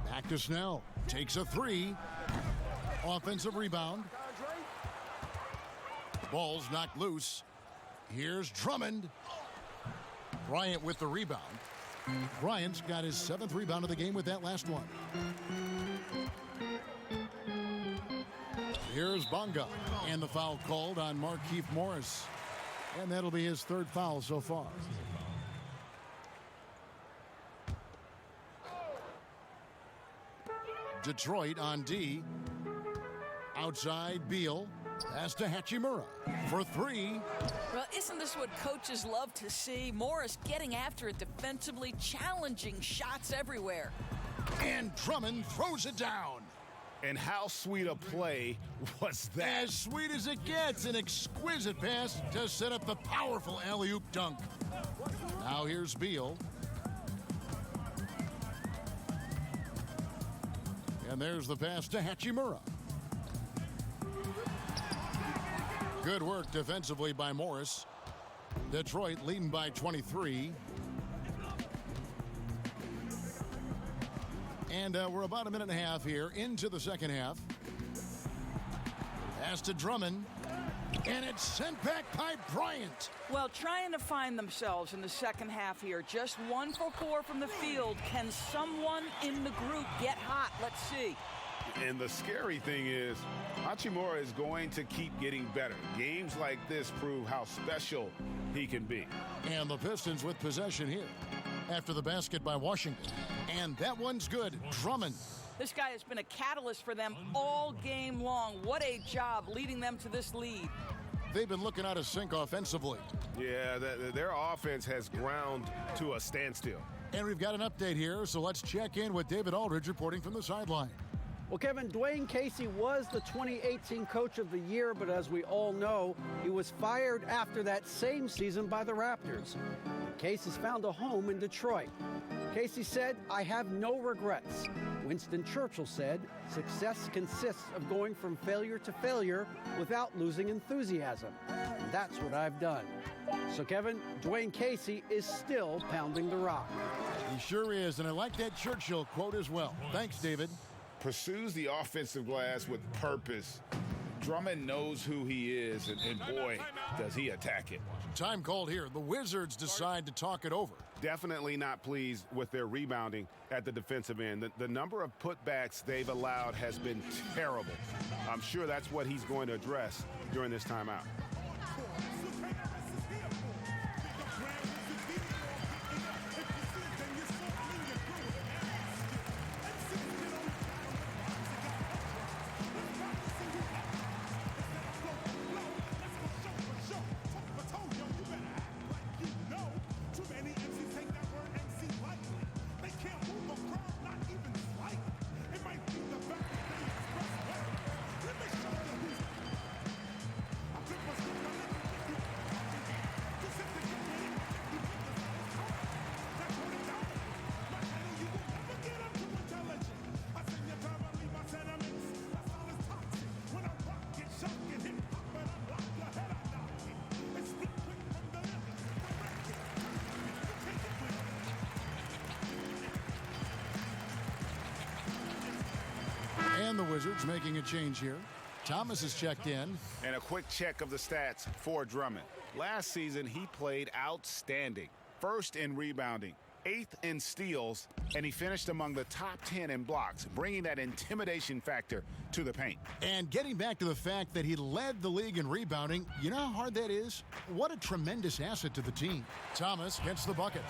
Back to Snell. Takes a three. Offensive rebound. Ball's knocked loose. Here's Drummond. Bryant with the rebound. Bryant's got his 7th rebound of the game with that last one. Here's Bonga. And the foul called on Markieff Morris. And that'll be his 3rd foul so far. Detroit on D. Outside Beal. Pass to Hachimura for 3. Well, isn't this what coaches love to see? Morris getting after it defensively, challenging shots everywhere. And Drummond throws it down. And how sweet a play was that? As sweet as it gets. An exquisite pass to set up the powerful alley-oop dunk. Now here's Beal. And there's the pass to Hachimura. Good work defensively by Morris. Detroit leading by 23. And we're about a minute and a half here into the second half. Pass to Drummond. And it's sent back by Bryant. Well, trying to find themselves in the second half here. Just 1 for 4 from the field. Can someone in the group get hot? Let's see. And the scary thing is, Hachimura is going to keep getting better. Games like this prove how special he can be. And the Pistons with possession here after the basket by Washington. And that one's good. Drummond. This guy has been a catalyst for them all game long. What a job leading them to this lead. They've been looking out of sync offensively. Yeah, their offense has ground to a standstill. And we've got an update here, so let's check in with David Aldridge reporting from the sideline. Well, Kevin, Dwayne Casey was the 2018 Coach of the Year, but as we all know, he was fired after that same season by the Raptors. Casey's found a home in Detroit. Casey said, "I have no regrets." Winston Churchill said, "Success consists of going from failure to failure without losing enthusiasm. And that's what I've done." So, Kevin, Dwayne Casey is still pounding the rock. He sure is, and I like that Churchill quote as well. Thanks, David. Pursues the offensive glass with purpose. Drummond knows who he is, and boy, does he attack it. Time called here. The Wizards decide to talk it over. Definitely not pleased with their rebounding at the defensive end. The number of putbacks they've allowed has been terrible. I'm sure that's what he's going to address during this timeout. And the Wizards making a change here. Thomas is checked in. And a quick check of the stats for Drummond. Last season, he played outstanding. First in rebounding, 8th in steals, and he finished among the top 10 in blocks, bringing that intimidation factor to the paint. And getting back to the fact that he led the league in rebounding, you know how hard that is? What a tremendous asset to the team. Thomas gets the bucket.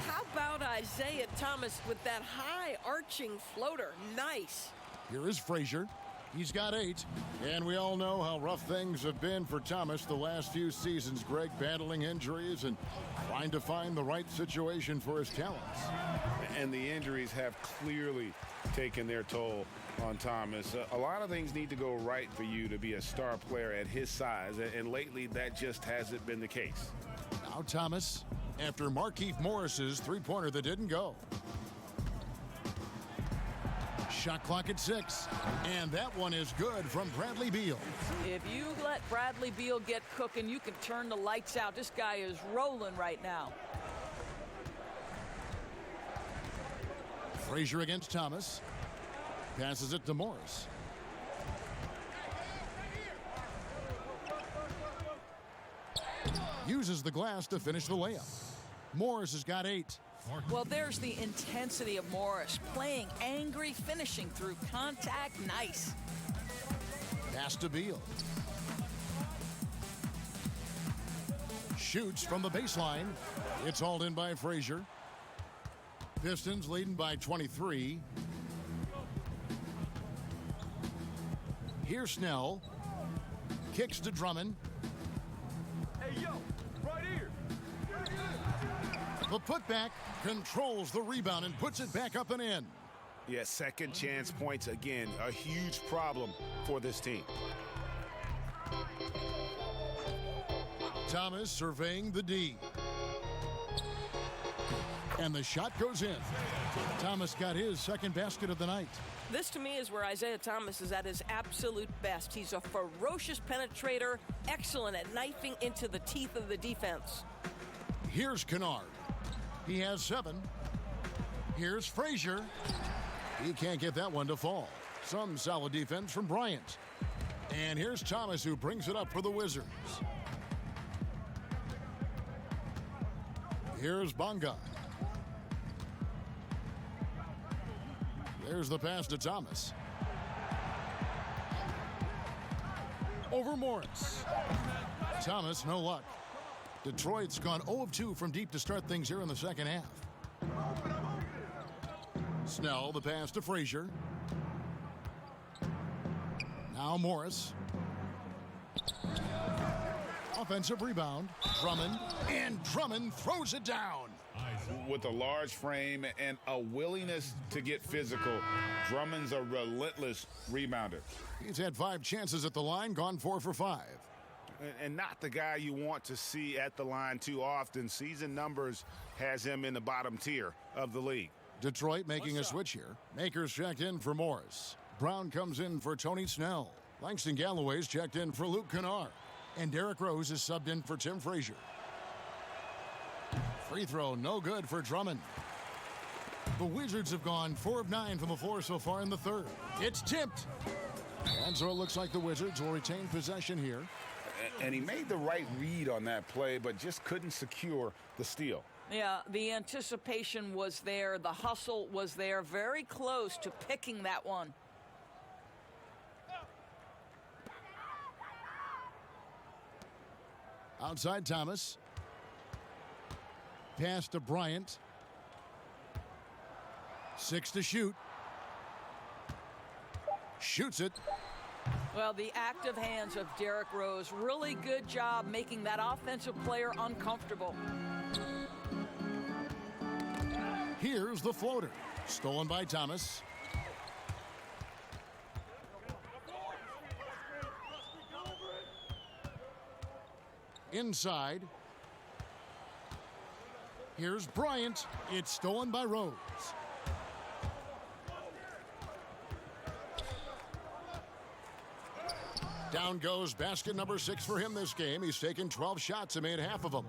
How about Isaiah Thomas with that high arching floater? Nice. Here is Frazier. He's got 8. And we all know how rough things have been for Thomas the last few seasons, Greg, battling injuries and trying to find the right situation for his talents. And the injuries have clearly taken their toll on Thomas. A lot of things need to go right for you to be a star player at his size, and lately that just hasn't been the case. Now Thomas, after Markieff Morris's three-pointer that didn't go. Shot clock at 6, and that one is good from Bradley Beal. If you let Bradley Beal get cooking, you can turn the lights out. This guy is rolling right now. Frazier against Thomas. Passes it to Morris. Uses the glass to finish the layup. Morris has got 8. Well, there's the intensity of Morris. Playing angry, finishing through contact. Nice. Pass to Beal. Shoots from the baseline. It's hauled in by Frazier. Pistons leading by 23. Here's Snell. Kicks to Drummond. Hey, yo, right here. The putback controls the rebound and puts it back up and in. Yeah, second chance points again, a huge problem for this team. Thomas surveying the D. And the shot goes in. Thomas got his second basket of the night. This, to me, is where Isaiah Thomas is at his absolute best. He's a ferocious penetrator, excellent at knifing into the teeth of the defense. Here's Kennard. He has 7. Here's Frazier. He can't get that one to fall. Some solid defense from Bryant. And here's Thomas, who brings it up for the Wizards. Here's Bonga. There's the pass to Thomas. Over Morris. Thomas, no luck. Detroit's gone 0 of 2 from deep to start things here in the second half. Snell, the pass to Frazier. Now Morris. Offensive rebound. Drummond. And Drummond throws it down. With a large frame and a willingness to get physical, Drummond's a relentless rebounder. He's had 5 chances at the line, gone 4 for 5. And not the guy you want to see at the line too often. Season numbers has him in the bottom tier of the league. Detroit making a switch here. Makers checked in for Morris. Brown comes in for Tony Snell. Langston Galloway's checked in for Luke Kennard. And Derrick Rose is subbed in for Tim Frazier. Free throw, no good for Drummond. The Wizards have gone 4 of 9 from the floor so far in the third. It's tipped. And so it looks like the Wizards will retain possession here. And he made the right read on that play, but just couldn't secure the steal. Yeah, the anticipation was there. The hustle was there. Very close to picking that one. Outside Thomas. Pass to Bryant. 6 to shoot. Shoots it. Well, the active hands of Derrick Rose. Really good job making that offensive player uncomfortable. Here's the floater. Stolen by Thomas. Inside. Here's Bryant. It's stolen by Rose. Down goes basket number 6 for him this game. He's taken 12 shots and made half of them.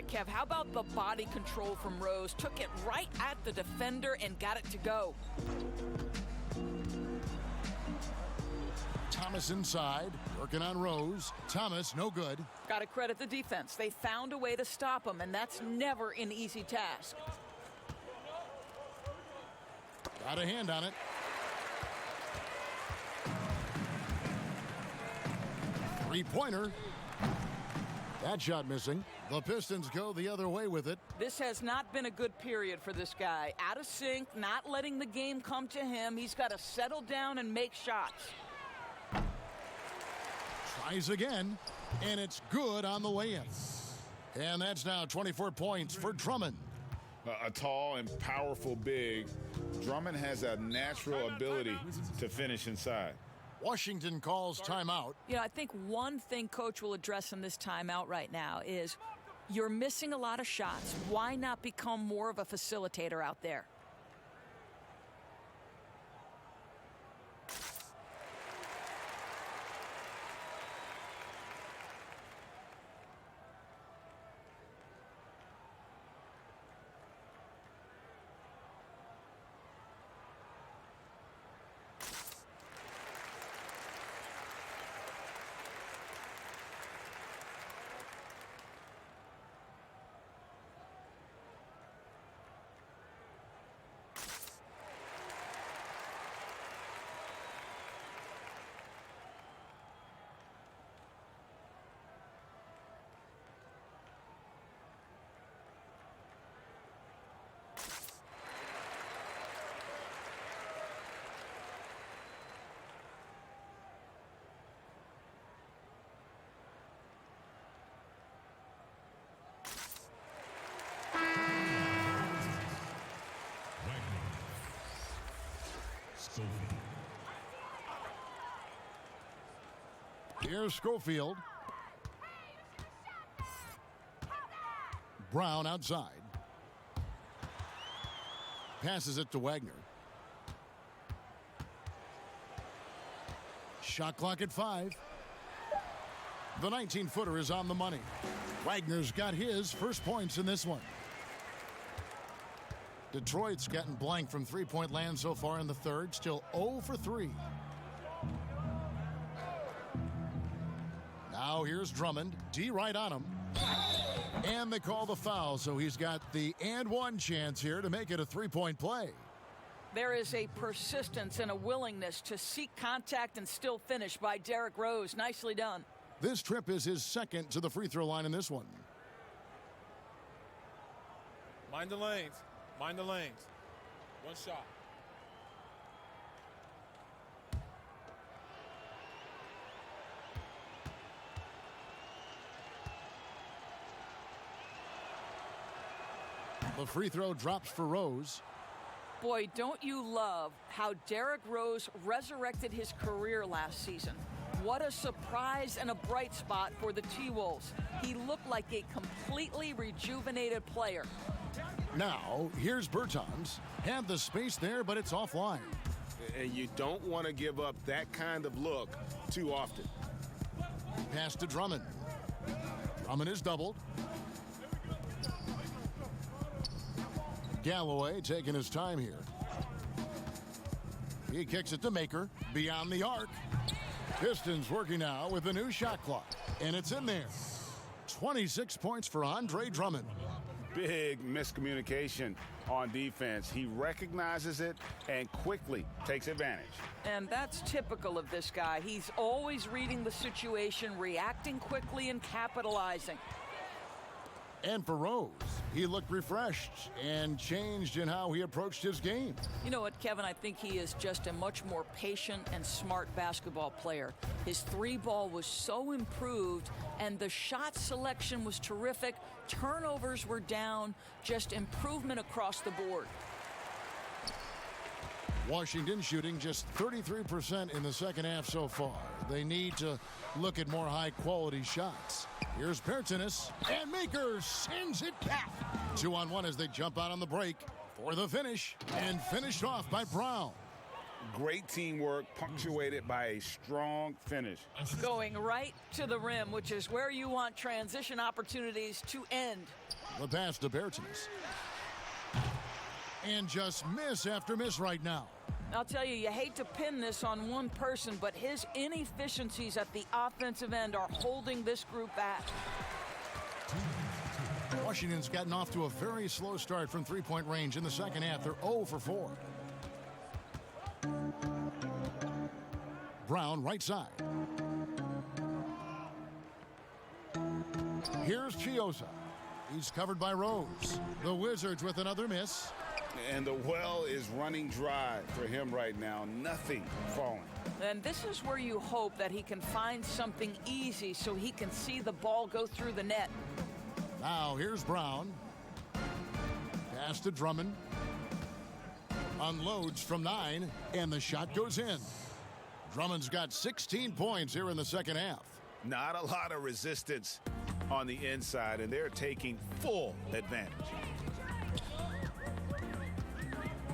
Kev, how about the body control from Rose? Took it right at the defender and got it to go. Thomas inside, working on Rose. Thomas, no good. Got to credit the defense. They found a way to stop him, and that's never an easy task. Got a hand on it. Three-pointer. That shot missing. The Pistons go the other way with it. This has not been a good period for this guy. Out of sync, not letting the game come to him. He's got to settle down and make shots. Tries again, and it's good on the way in. And that's now 24 points for Drummond. A tall and powerful big. Drummond has a natural ability to finish inside. Washington calls timeout. You know, I think one thing Coach will address in this timeout right now is you're missing a lot of shots. Why not become more of a facilitator out there? Here's Schofield. Brown outside. Passes it to Wagner. Shot clock at 5. The 19-footer is on the money. Wagner's got his first points in this one. Detroit's gotten blank from three-point land so far in the third. Still 0 for 3. Now here's Drummond. D right on him. And they call the foul, so he's got the and one chance here to make it a three-point play. There is a persistence and a willingness to seek contact and still finish by Derrick Rose. Nicely done. This trip is his second to the free throw line in this one. Mind the lanes. Mind the lanes. One shot. The free throw drops for Rose. Boy, don't you love how Derrick Rose resurrected his career last season. What a surprise and a bright spot for the T-Wolves. He looked like a completely rejuvenated player. Now, here's Bertans. Had the space there, but it's offline. And you don't want to give up that kind of look too often. Pass to Drummond. Drummond is doubled. Galloway taking his time here. He kicks it to Maker, beyond the arc. Pistons working now with a new shot clock, and it's in there. 26 points for Andre Drummond. Big miscommunication on defense. He recognizes it and quickly takes advantage. And that's typical of this guy. He's always reading the situation, reacting quickly, and capitalizing. And for Rose, he looked refreshed and changed in how he approached his game. You know what, Kevin? I think he is just a much more patient and smart basketball player. His three ball was so improved, and the shot selection was terrific. Turnovers were down, just improvement across the board. Washington shooting just 33% in the second half so far. They need to look at more high-quality shots. Here's Bertanis, and Maker sends it back. 2-on-1 as they jump out on the break for the finish, and finished off by Brown. Great teamwork, punctuated by a strong finish. Going right to the rim, which is where you want transition opportunities to end. The pass to Bertanis. And just miss after miss right now. I'll tell you, you hate to pin this on one person, but his inefficiencies at the offensive end are holding this group back. Washington's gotten off to a very slow start from three-point range in the second half. They're 0 for 4. Brown, right side. Here's Chioza. He's covered by Rose. The Wizards with another miss. And the well is running dry for him right now. Nothing falling. And this is where you hope that he can find something easy so he can see the ball go through the net. Now here's Brown. Pass to Drummond. Unloads from 9, and the shot goes in. Drummond's got 16 points here in the second half. Not a lot of resistance on the inside, and they're taking full advantage.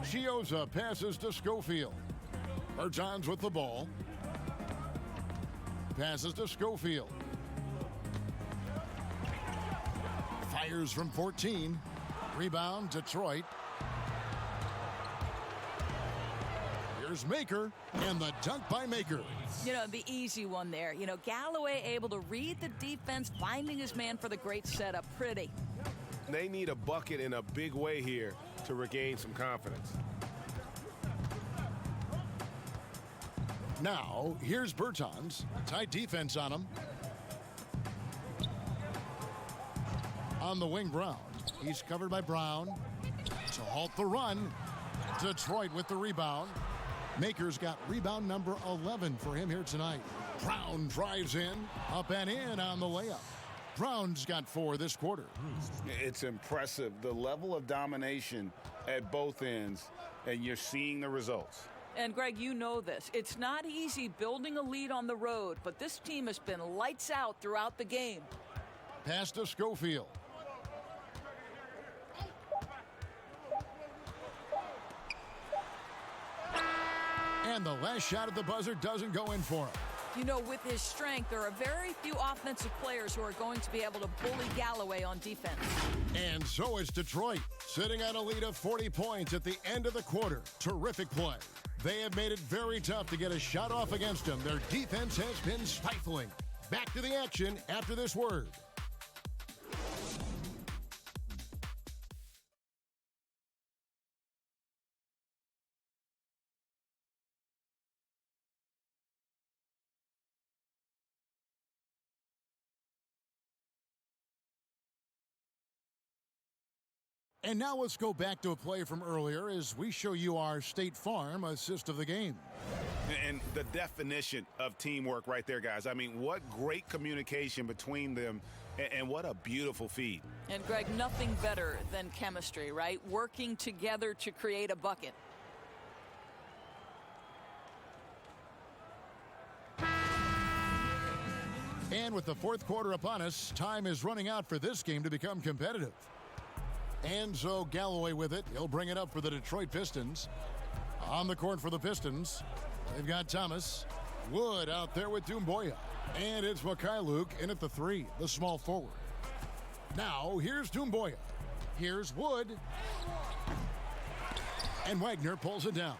Chioza passes to Schofield. Bertans with the ball. Passes to Schofield. Fires from 14. Rebound, Detroit. Here's Maker, and the dunk by Maker. You know, the easy one there. You know, Galloway able to read the defense, finding his man for the great setup. Pretty. They need a bucket in a big way here to regain some confidence. Now, here's Bertans. Tight defense on him. On the wing, Brown. He's covered by Brown. To halt the run. Detroit with the rebound. Maker's got rebound number 11 for him here tonight. Brown drives in, up and in on the layup. Brown's got 4 this quarter. It's impressive, the level of domination at both ends, and you're seeing the results. And, Greg, you know this. It's not easy building a lead on the road, but this team has been lights out throughout the game. Pass to Schofield. And the last shot at the buzzer doesn't go in for him. You know, with his strength, there are very few offensive players who are going to be able to bully Galloway on defense. And so is Detroit, sitting on a lead of 40 points at the end of the quarter. Terrific play. They have made it very tough to get a shot off against them. Their defense has been stifling. Back to the action after this word. And now let's go back to a play from earlier as we show you our State Farm assist of the game. And the definition of teamwork right there, guys. I mean, what great communication between them, and what a beautiful feed. And, Greg, nothing better than chemistry, right? Working together to create a bucket. And with the fourth quarter upon us, time is running out for this game to become competitive. And so Galloway with it. He'll bring it up for the Detroit Pistons. On the court for the Pistons, they've got Thomas. Wood out there with Doumbouya. And it's Mikhailuk in at the 3, the small forward. Now, here's Doumbouya. Here's Wood. And Wagner pulls it down.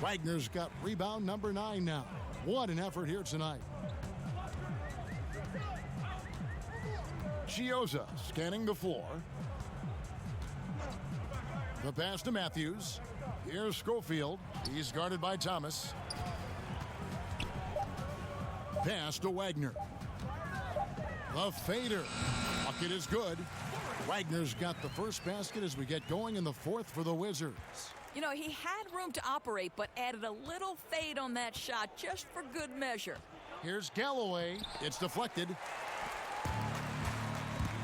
Wagner's got rebound number 9 now. What an effort here tonight. Chiozza scanning the floor. The pass to Matthews. Here's Schofield. He's guarded by Thomas. Pass to Wagner. The fader. Bucket is good. Wagner's got the first basket as we get going in the fourth for the Wizards. You know, he had room to operate, but added a little fade on that shot just for good measure. Here's Galloway. It's deflected.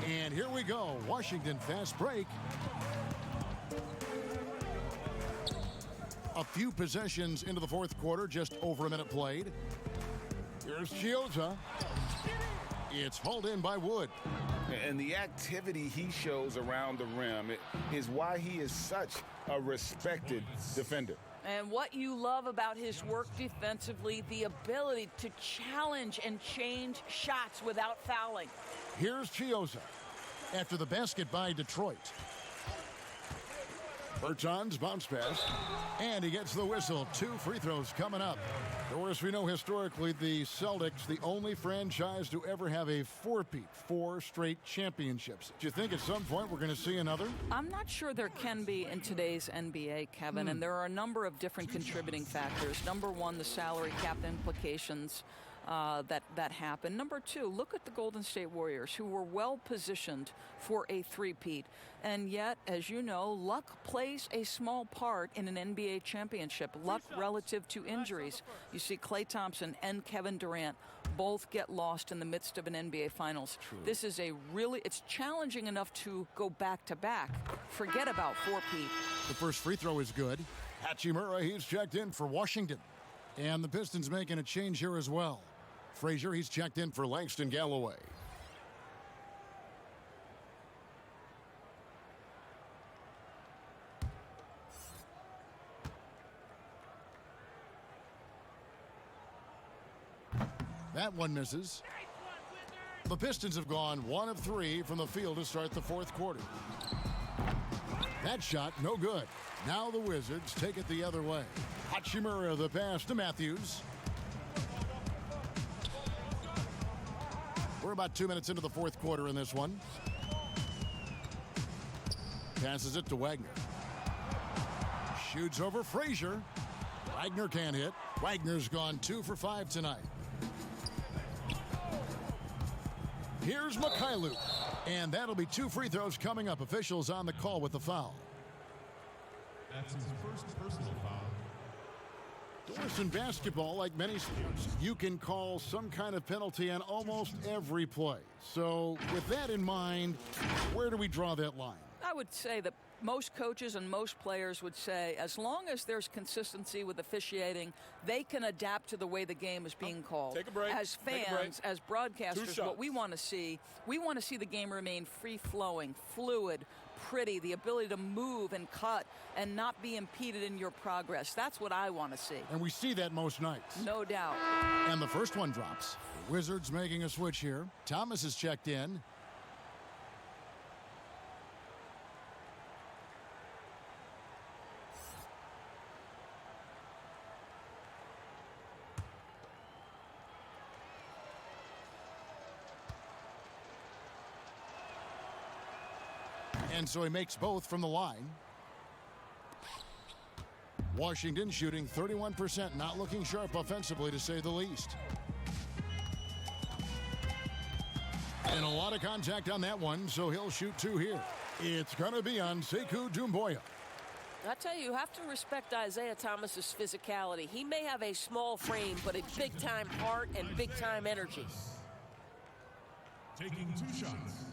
And here we go. Washington fast break. A few possessions into the fourth quarter, just over a minute played. Here's Chiozza. It's hauled in by Wood. And the activity he shows around the rim is why he is such a respected defender. And what you love about his work defensively, the ability to challenge and change shots without fouling. Here's Chiozza after the basket by Detroit. Bertans bounce pass, and he gets the whistle. 2 free throws coming up. Of course, we know historically the Celtics, the only franchise to ever have a four-peat, 4 straight championships. Do you think at some point we're going to see another? I'm not sure there can be in today's NBA, Kevin, and there are a number of different contributing factors. Number one, the salary cap implications that happen. Number 2, look at the Golden State Warriors, who were well positioned for a three-peat. And yet, as you know, luck plays a small part in an NBA championship. Luck relative to injuries. You see Klay Thompson and Kevin Durant both get lost in the midst of an NBA Finals. True. This is it's challenging enough to go back-to-back. Forget about four-peat. The first free throw is good. Hachimura, he's checked in for Washington. And the Pistons making a change here as well. Frazier, he's checked in for Langston Galloway. That one misses. The Pistons have gone 1 of 3 from the field to start the fourth quarter. That shot, no good. Now the Wizards take it the other way. Hachimura, the pass to Matthews. We're about 2 minutes into the fourth quarter in this one. Passes it to Wagner. Shoots over Frazier. Wagner can't hit. Wagner's gone 2 for 5 tonight. Here's Mikhailuk. And that'll be 2 free throws coming up. Officials on the call with the foul. That's his first personal foul. Doris, in basketball, like many sports, you can call some kind of penalty on almost every play. So with that in mind, where do we draw that line? I would say that most coaches and most players would say as long as there's consistency with officiating, they can adapt to the way the game is being called. Take a break. As fans, as broadcasters, what we want to see the game remain free-flowing, fluid, pretty, the ability to move and cut and not be impeded in your progress. That's what I want to see. And we see that most nights. No doubt. And the first one drops. The Wizards making a switch here. Thomas is checked in. And so he makes both from the line. Washington shooting 31%, not looking sharp offensively, to say the least. And a lot of contact on that one, so he'll shoot 2 here. It's going to be on Sekou Doumbouya. I tell you have to respect Isaiah Thomas's physicality. He may have a small frame, but a big-time heart and big-time energy. Taking 2 shots.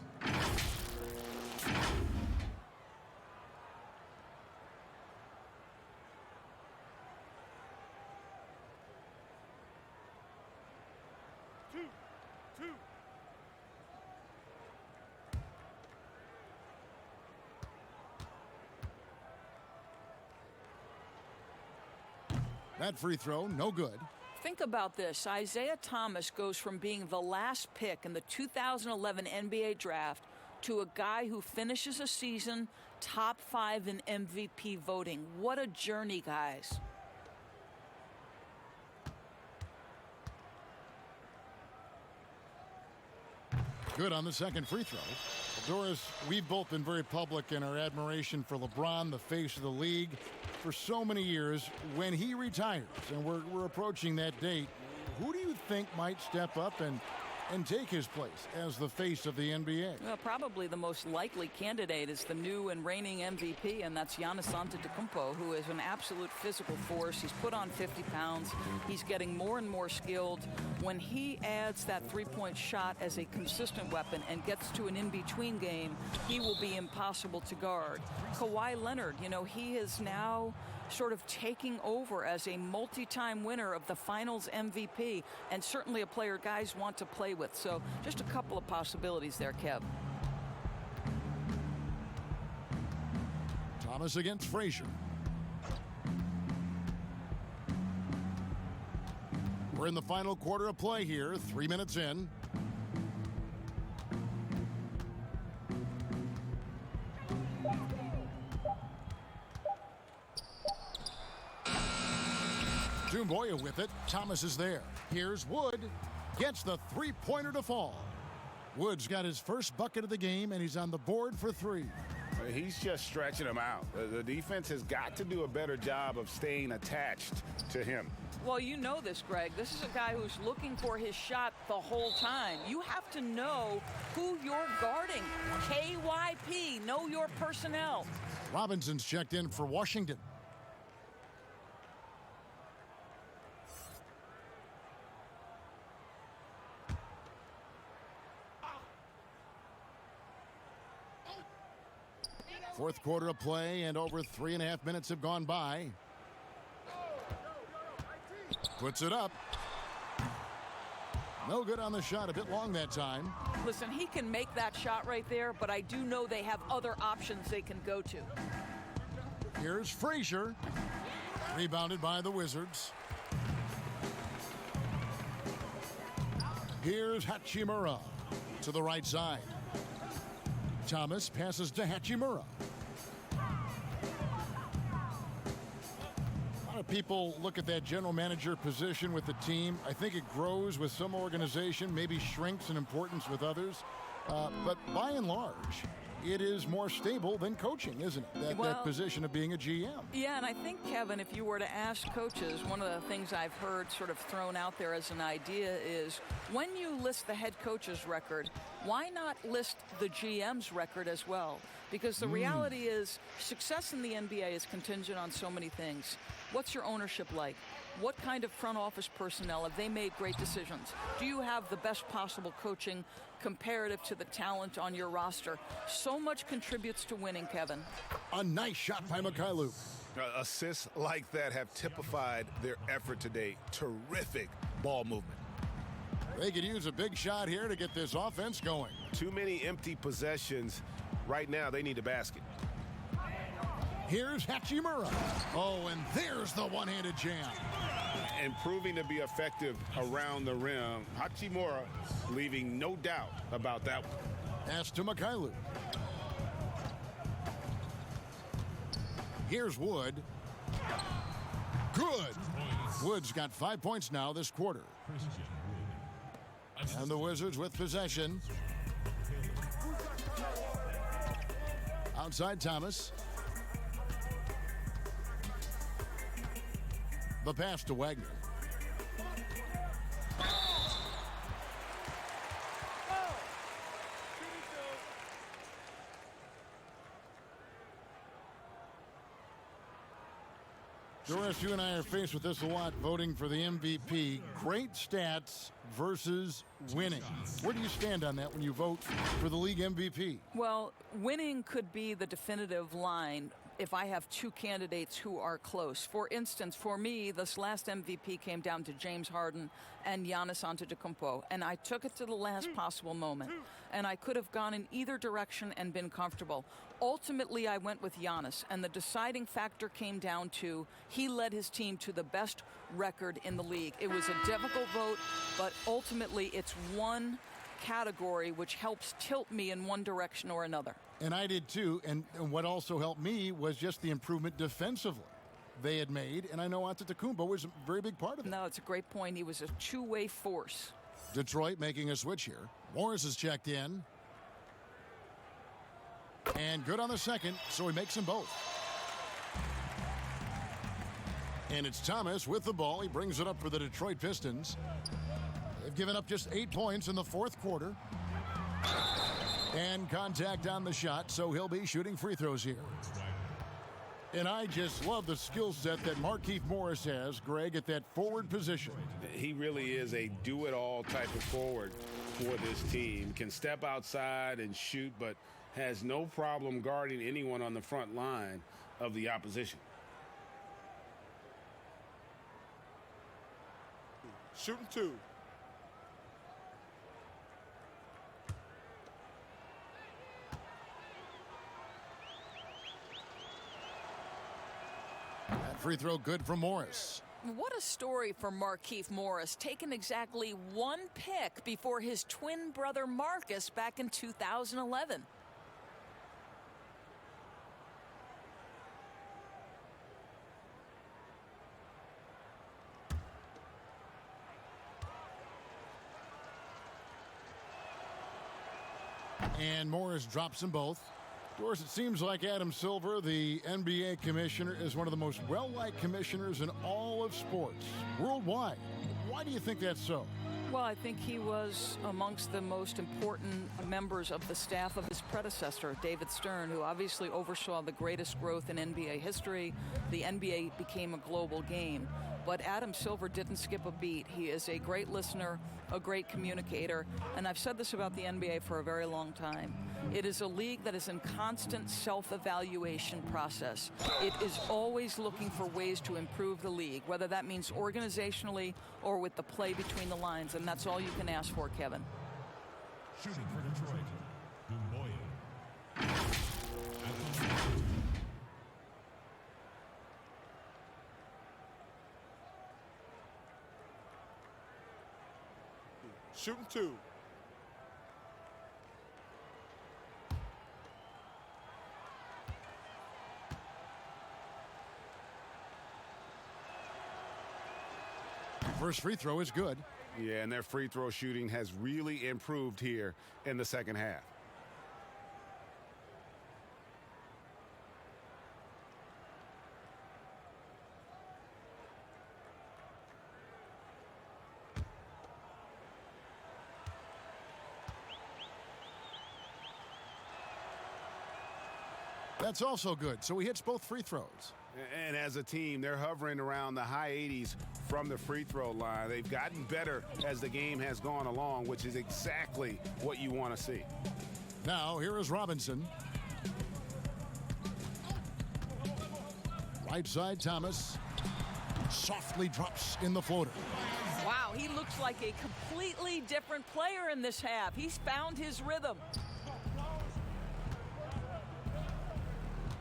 That free throw, no good. Think about this. Isaiah Thomas goes from being the last pick in the 2011 NBA draft to a guy who finishes a season top 5 in MVP voting. What a journey, guys. Good on the second free throw. Doris, we've both been very public in our admiration for LeBron, the face of the league, for so many years. When he retires, and we're approaching that date, who do you think might step up and take his place as the face of the NBA? Well, probably the most likely candidate is the new and reigning MVP, and that's Giannis Antetokounmpo, who is an absolute physical force. He's put on 50 pounds. He's getting more and more skilled. When he adds that three-point shot as a consistent weapon and gets to an in-between game, he will be impossible to guard. Kawhi Leonard, he is now sort of taking over as a multi-time winner of the Finals MVP, and certainly a player guys want to play with. So just a couple of possibilities there, Kev. Thomas against Frazier. We're in the final quarter of play here, 3 minutes in. Dumboya with it. Thomas is there. Here's Wood. Gets the three-pointer to fall. Wood's got his first bucket of the game, and he's on the board for three. He's just stretching him out. The defense has got to do a better job of staying attached to him. Well, you know this, Greg. This is a guy who's looking for his shot the whole time. You have to know who you're guarding. KYP, know your personnel. Robinson's checked in for Washington. Fourth quarter of play, and over 3.5 minutes have gone by. Puts it up. No good on the shot. A bit long that time. Listen, he can make that shot right there, but I do know they have other options they can go to. Here's Frazier. Rebounded by the Wizards. Here's Hachimura to the right side. Thomas passes to Hachimura. A lot of people look at that general manager position with the team. I think it grows with some organization, maybe shrinks in importance with others. But by and large, it is more stable than coaching, isn't it? That position of being a GM. Yeah, and I think, Kevin, if you were to ask coaches, one of the things I've heard sort of thrown out there as an idea is when you list the head coach's record, why not list the GM's record as well? Because the reality is success in the NBA is contingent on so many things. What's your ownership like? What kind of front office personnel? Have they made great decisions? Do you have the best possible coaching comparative to the talent on your roster? So much contributes to winning, Kevin. A nice shot by Mikhailu. Assists like that have typified their effort today. Terrific ball movement. They could use a big shot here to get this offense going. Too many empty possessions. Right now, they need a basket. Here's Hachimura. Oh, and there's the one-handed jam. And proving to be effective around the rim. Hachimura leaving no doubt about that one. Pass to Mikhailu. Here's Wood. Good. Wood's got 5 points now this quarter. And the Wizards with possession. Outside Thomas. The pass to Wagner. Doris, you and I are faced with this a lot, voting for the MVP. Great stats versus winning. Where do you stand on that when you vote for the league MVP? Well, winning could be the definitive line if I have two candidates who are close. For instance, for me, this last MVP came down to James Harden and Giannis Antetokounmpo, and I took it to the last possible moment. And I could have gone in either direction and been comfortable. Ultimately, I went with Giannis, and the deciding factor came down to he led his team to the best record in the league. It was a difficult vote, but ultimately it's one category which helps tilt me in one direction or another. And I did too, and what also helped me was just the improvement defensively they had made, and I know Antetokounmpo was a very big part of it. No, it's a great point. He was a two-way force. Detroit making a switch here. Morris is checked in. And good on the second, so he makes them both. And it's Thomas with the ball. He brings it up for the Detroit Pistons. They've given up just 8 points in the fourth quarter. And contact on the shot, so he'll be shooting free throws here. And I just love the skill set that Markieff Morris has, Greg, at that forward position. He really is a do-it-all type of forward for this team. Can step outside and shoot, but has no problem guarding anyone on the front line of the opposition. Shooting 2. That free throw good from Morris. What a story for Markieff Morris, taking exactly 1 pick before his twin brother Marcus back in 2011. And Morris drops them both. Of course, it seems like Adam Silver, the NBA commissioner, is one of the most well-liked commissioners in all of sports worldwide. Why do you think that's so? Well, I think he was amongst the most important members of the staff of his predecessor, David Stern, who obviously oversaw the greatest growth in NBA history. The NBA became a global game. But Adam Silver didn't skip a beat. He is a great listener, a great communicator, and I've said this about the NBA for a very long time. It is a league that is in constant self-evaluation process. It is always looking for ways to improve the league, whether that means organizationally or with the play between the lines, and that's all you can ask for, Kevin. Shooting for Detroit, Dumboya. Shooting 2. First free throw is good. Yeah, and their free throw shooting has really improved here in the second half. That's also good, so he hits both free throws. And as a team, they're hovering around the high 80s from the free throw line. They've gotten better as the game has gone along, which is exactly what you want to see. Now, here is Robinson. Right side, Thomas. Softly drops in the floater. Wow, he looks like a completely different player in this half. He's found his rhythm.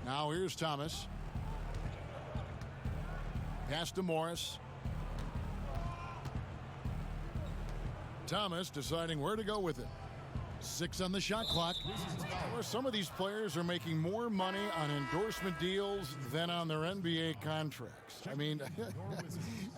Now here's Thomas. Pass to Morris. Thomas deciding where to go with it. 6 on the shot clock. Some of these players are making more money on endorsement deals than on their NBA contracts. I mean,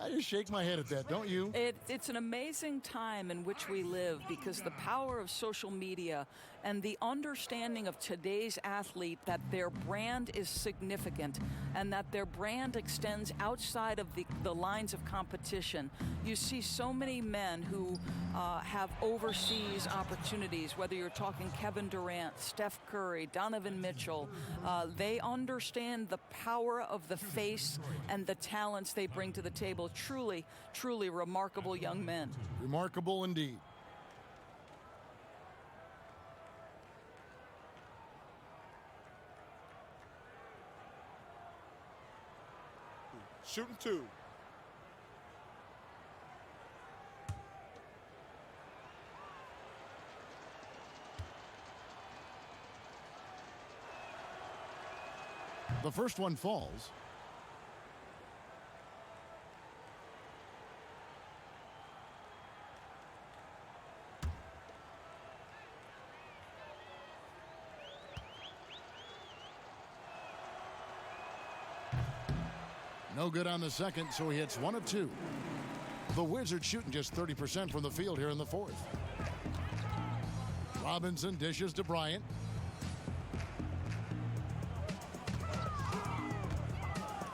I just shake my head at that, don't you? It's an amazing time in which we live because the power of social media and the understanding of today's athlete that their brand is significant and that their brand extends outside of the lines of competition. You see so many men who have overseas opportunities, whether you're talking Kevin Durant, Steph Curry, Donovan Mitchell. They understand the power of the face and the talents they bring to the table. Truly, truly remarkable young men. Remarkable indeed. Shooting 2. The first one falls. No good on the second, so he hits 1 of 2. The Wizards shooting just 30% from the field here in the fourth. Robinson dishes to Bryant.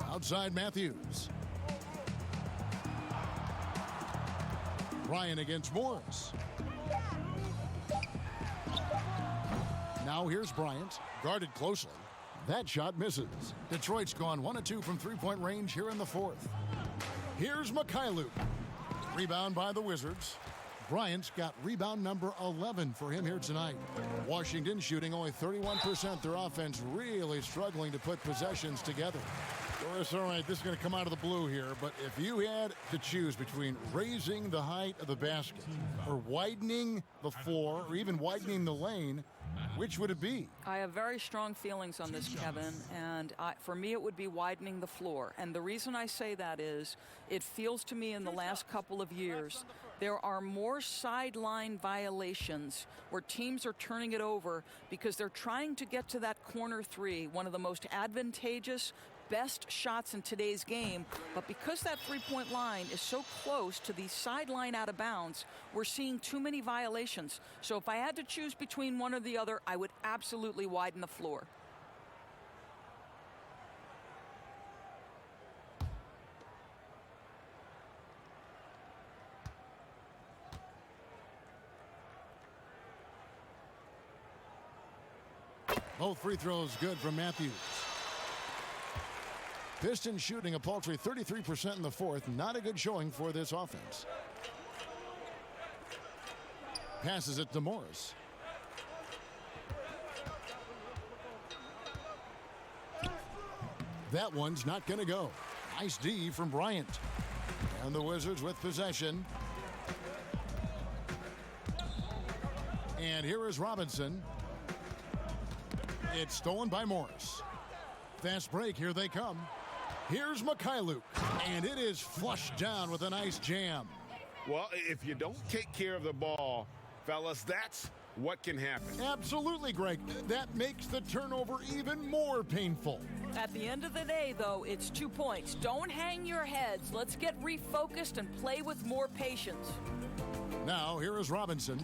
Outside Matthews. Bryant against Morris. Now here's Bryant, guarded closely. That shot misses. Detroit's gone 1 of 2 from three-point range here in the fourth. Here's Mikhailuk. Rebound by the Wizards. Bryant's got rebound number 11 for him here tonight. Washington shooting only 31%. Their offense really struggling to put possessions together. Doris, all right, this is going to come out of the blue here, but if you had to choose between raising the height of the basket or widening the floor or even widening the lane, which would it be? I have very strong feelings on this, Kevin, and for me it would be widening the floor. And the reason I say that is it feels to me in the last couple of years there are more sideline violations where teams are turning it over because they're trying to get to that corner three, one of the most advantageous, best shots in today's game, but because that three-point line is so close to the sideline out of bounds, we're seeing too many violations. So if I had to choose between one or the other, I would absolutely widen the floor. Both free throws good from Matthews. Pistons shooting a paltry 33% in the fourth. Not a good showing for this offense. Passes it to Morris. That one's not going to go. Nice D from Bryant. And the Wizards with possession. And here is Robinson. It's stolen by Morris. Fast break, here they come. Here's Mikhailuk, and it is flushed down with a nice jam. Well, if you don't take care of the ball, fellas, that's what can happen. Absolutely, Greg. That makes the turnover even more painful. At the end of the day, though, it's 2 points. Don't hang your heads. Let's get refocused and play with more patience. Now, here is Robinson.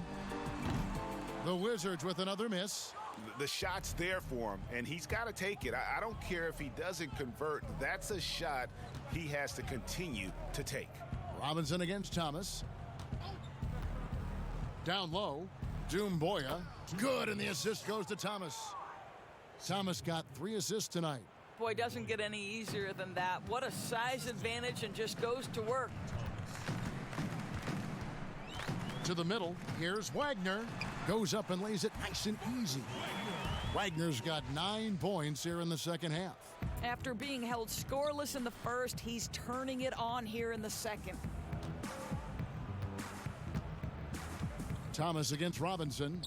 The Wizards with another miss. The shot's there for him, and he's got to take it. I don't care if he doesn't convert. That's a shot he has to continue to take. Robinson against Thomas. Down low, Boya. Good, and the assist goes to Thomas. Thomas got 3 assists tonight. Boy, doesn't get any easier than that. What a size advantage, and just goes to work. To the middle, here's Wagner. Goes up and lays it nice and easy. Wagner's got 9 points here in the second half. After being held scoreless in the first, he's turning it on here in the second. Thomas against Robinson.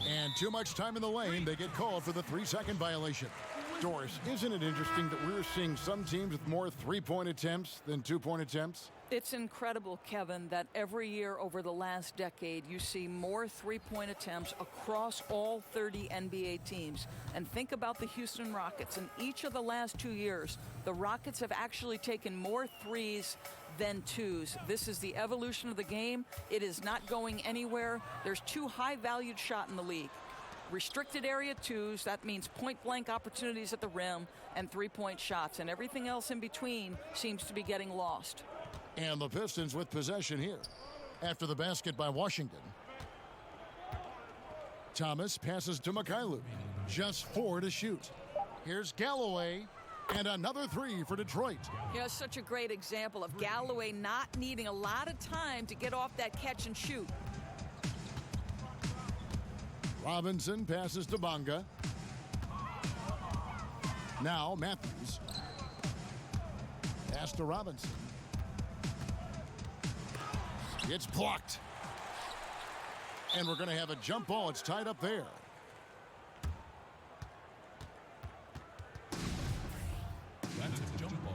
And too much time in the lane. They get called for the 3-second violation. Doris, isn't it interesting that we're seeing some teams with more 3-point attempts than 2-point attempts? It's incredible, Kevin, that every year over the last decade you see more 3-point attempts across all 30 NBA teams. And think about the Houston Rockets. In each of the last 2 years, the Rockets have actually taken more threes than twos. This is the evolution of the game. It is not going anywhere. There's 2 high-valued shots in the league. Restricted area twos, that means point-blank opportunities at the rim, and 3-point shots. And everything else in between seems to be getting lost. And the Pistons with possession here after the basket by Washington. Thomas passes to Mikhailuk. Just 4 to shoot. Here's Galloway, and another 3 for Detroit. You know, such a great example of Galloway not needing a lot of time to get off that catch and shoot. Robinson passes to Bonga. Now Matthews. Pass to Robinson. It's blocked. And we're going to have a jump ball. It's tied up there. That's a jump ball.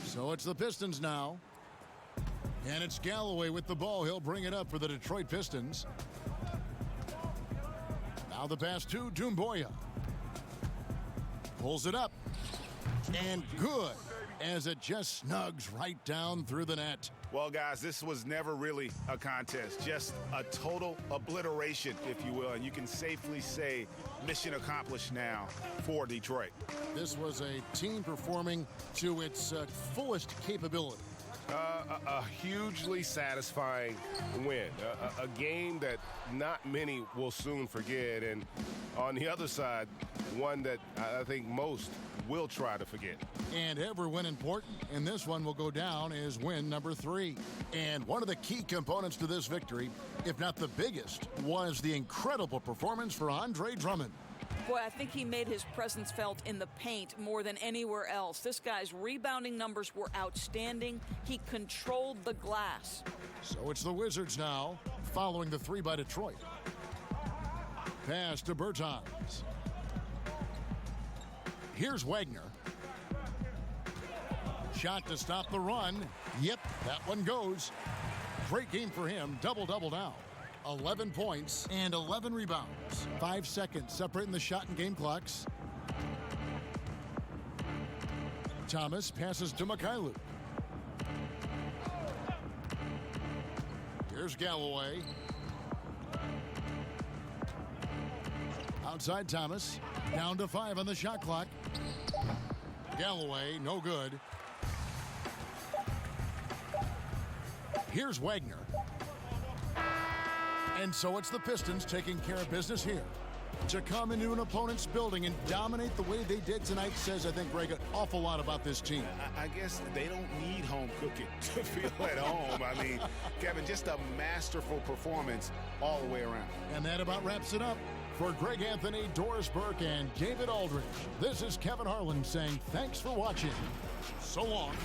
So it's the Pistons now. And it's Galloway with the ball. He'll bring it up for the Detroit Pistons. Now the pass to Boya. Pulls it up. And good, as it just snugs right down through the net. Well, guys, this was never really a contest, just a total obliteration, if you will, and you can safely say mission accomplished now for Detroit. This was a team performing to its fullest capability. A hugely satisfying win, a game that not many will soon forget, and on the other side, one that I think most will try to forget. And every win important, and this one will go down as win number 3. And one of the key components to this victory, if not the biggest, was the incredible performance for Andre Drummond. Boy, I think he made his presence felt in the paint more than anywhere else. This guy's rebounding numbers were outstanding. He controlled the glass. So it's the Wizards now, following the 3 by Detroit. Pass to Bertans. Here's Wagner. Shot to stop the run. Yep, that one goes. Great game for him. Double-double now. 11 points and 11 rebounds. 5 seconds separating the shot and game clocks. Thomas passes to Mikhailuk. Here's Galloway. Outside Thomas. Down to 5 on the shot clock. Galloway, no good. Here's Wagner. And so it's the Pistons taking care of business here. To come into an opponent's building and dominate the way they did tonight says, I think, Greg, an awful lot about this team. I guess they don't need home cooking to feel at home. I mean, Kevin, just a masterful performance all the way around. And that about wraps it up. For Greg Anthony, Doris Burke, and David Aldridge, this is Kevin Harlan saying thanks for watching. So long.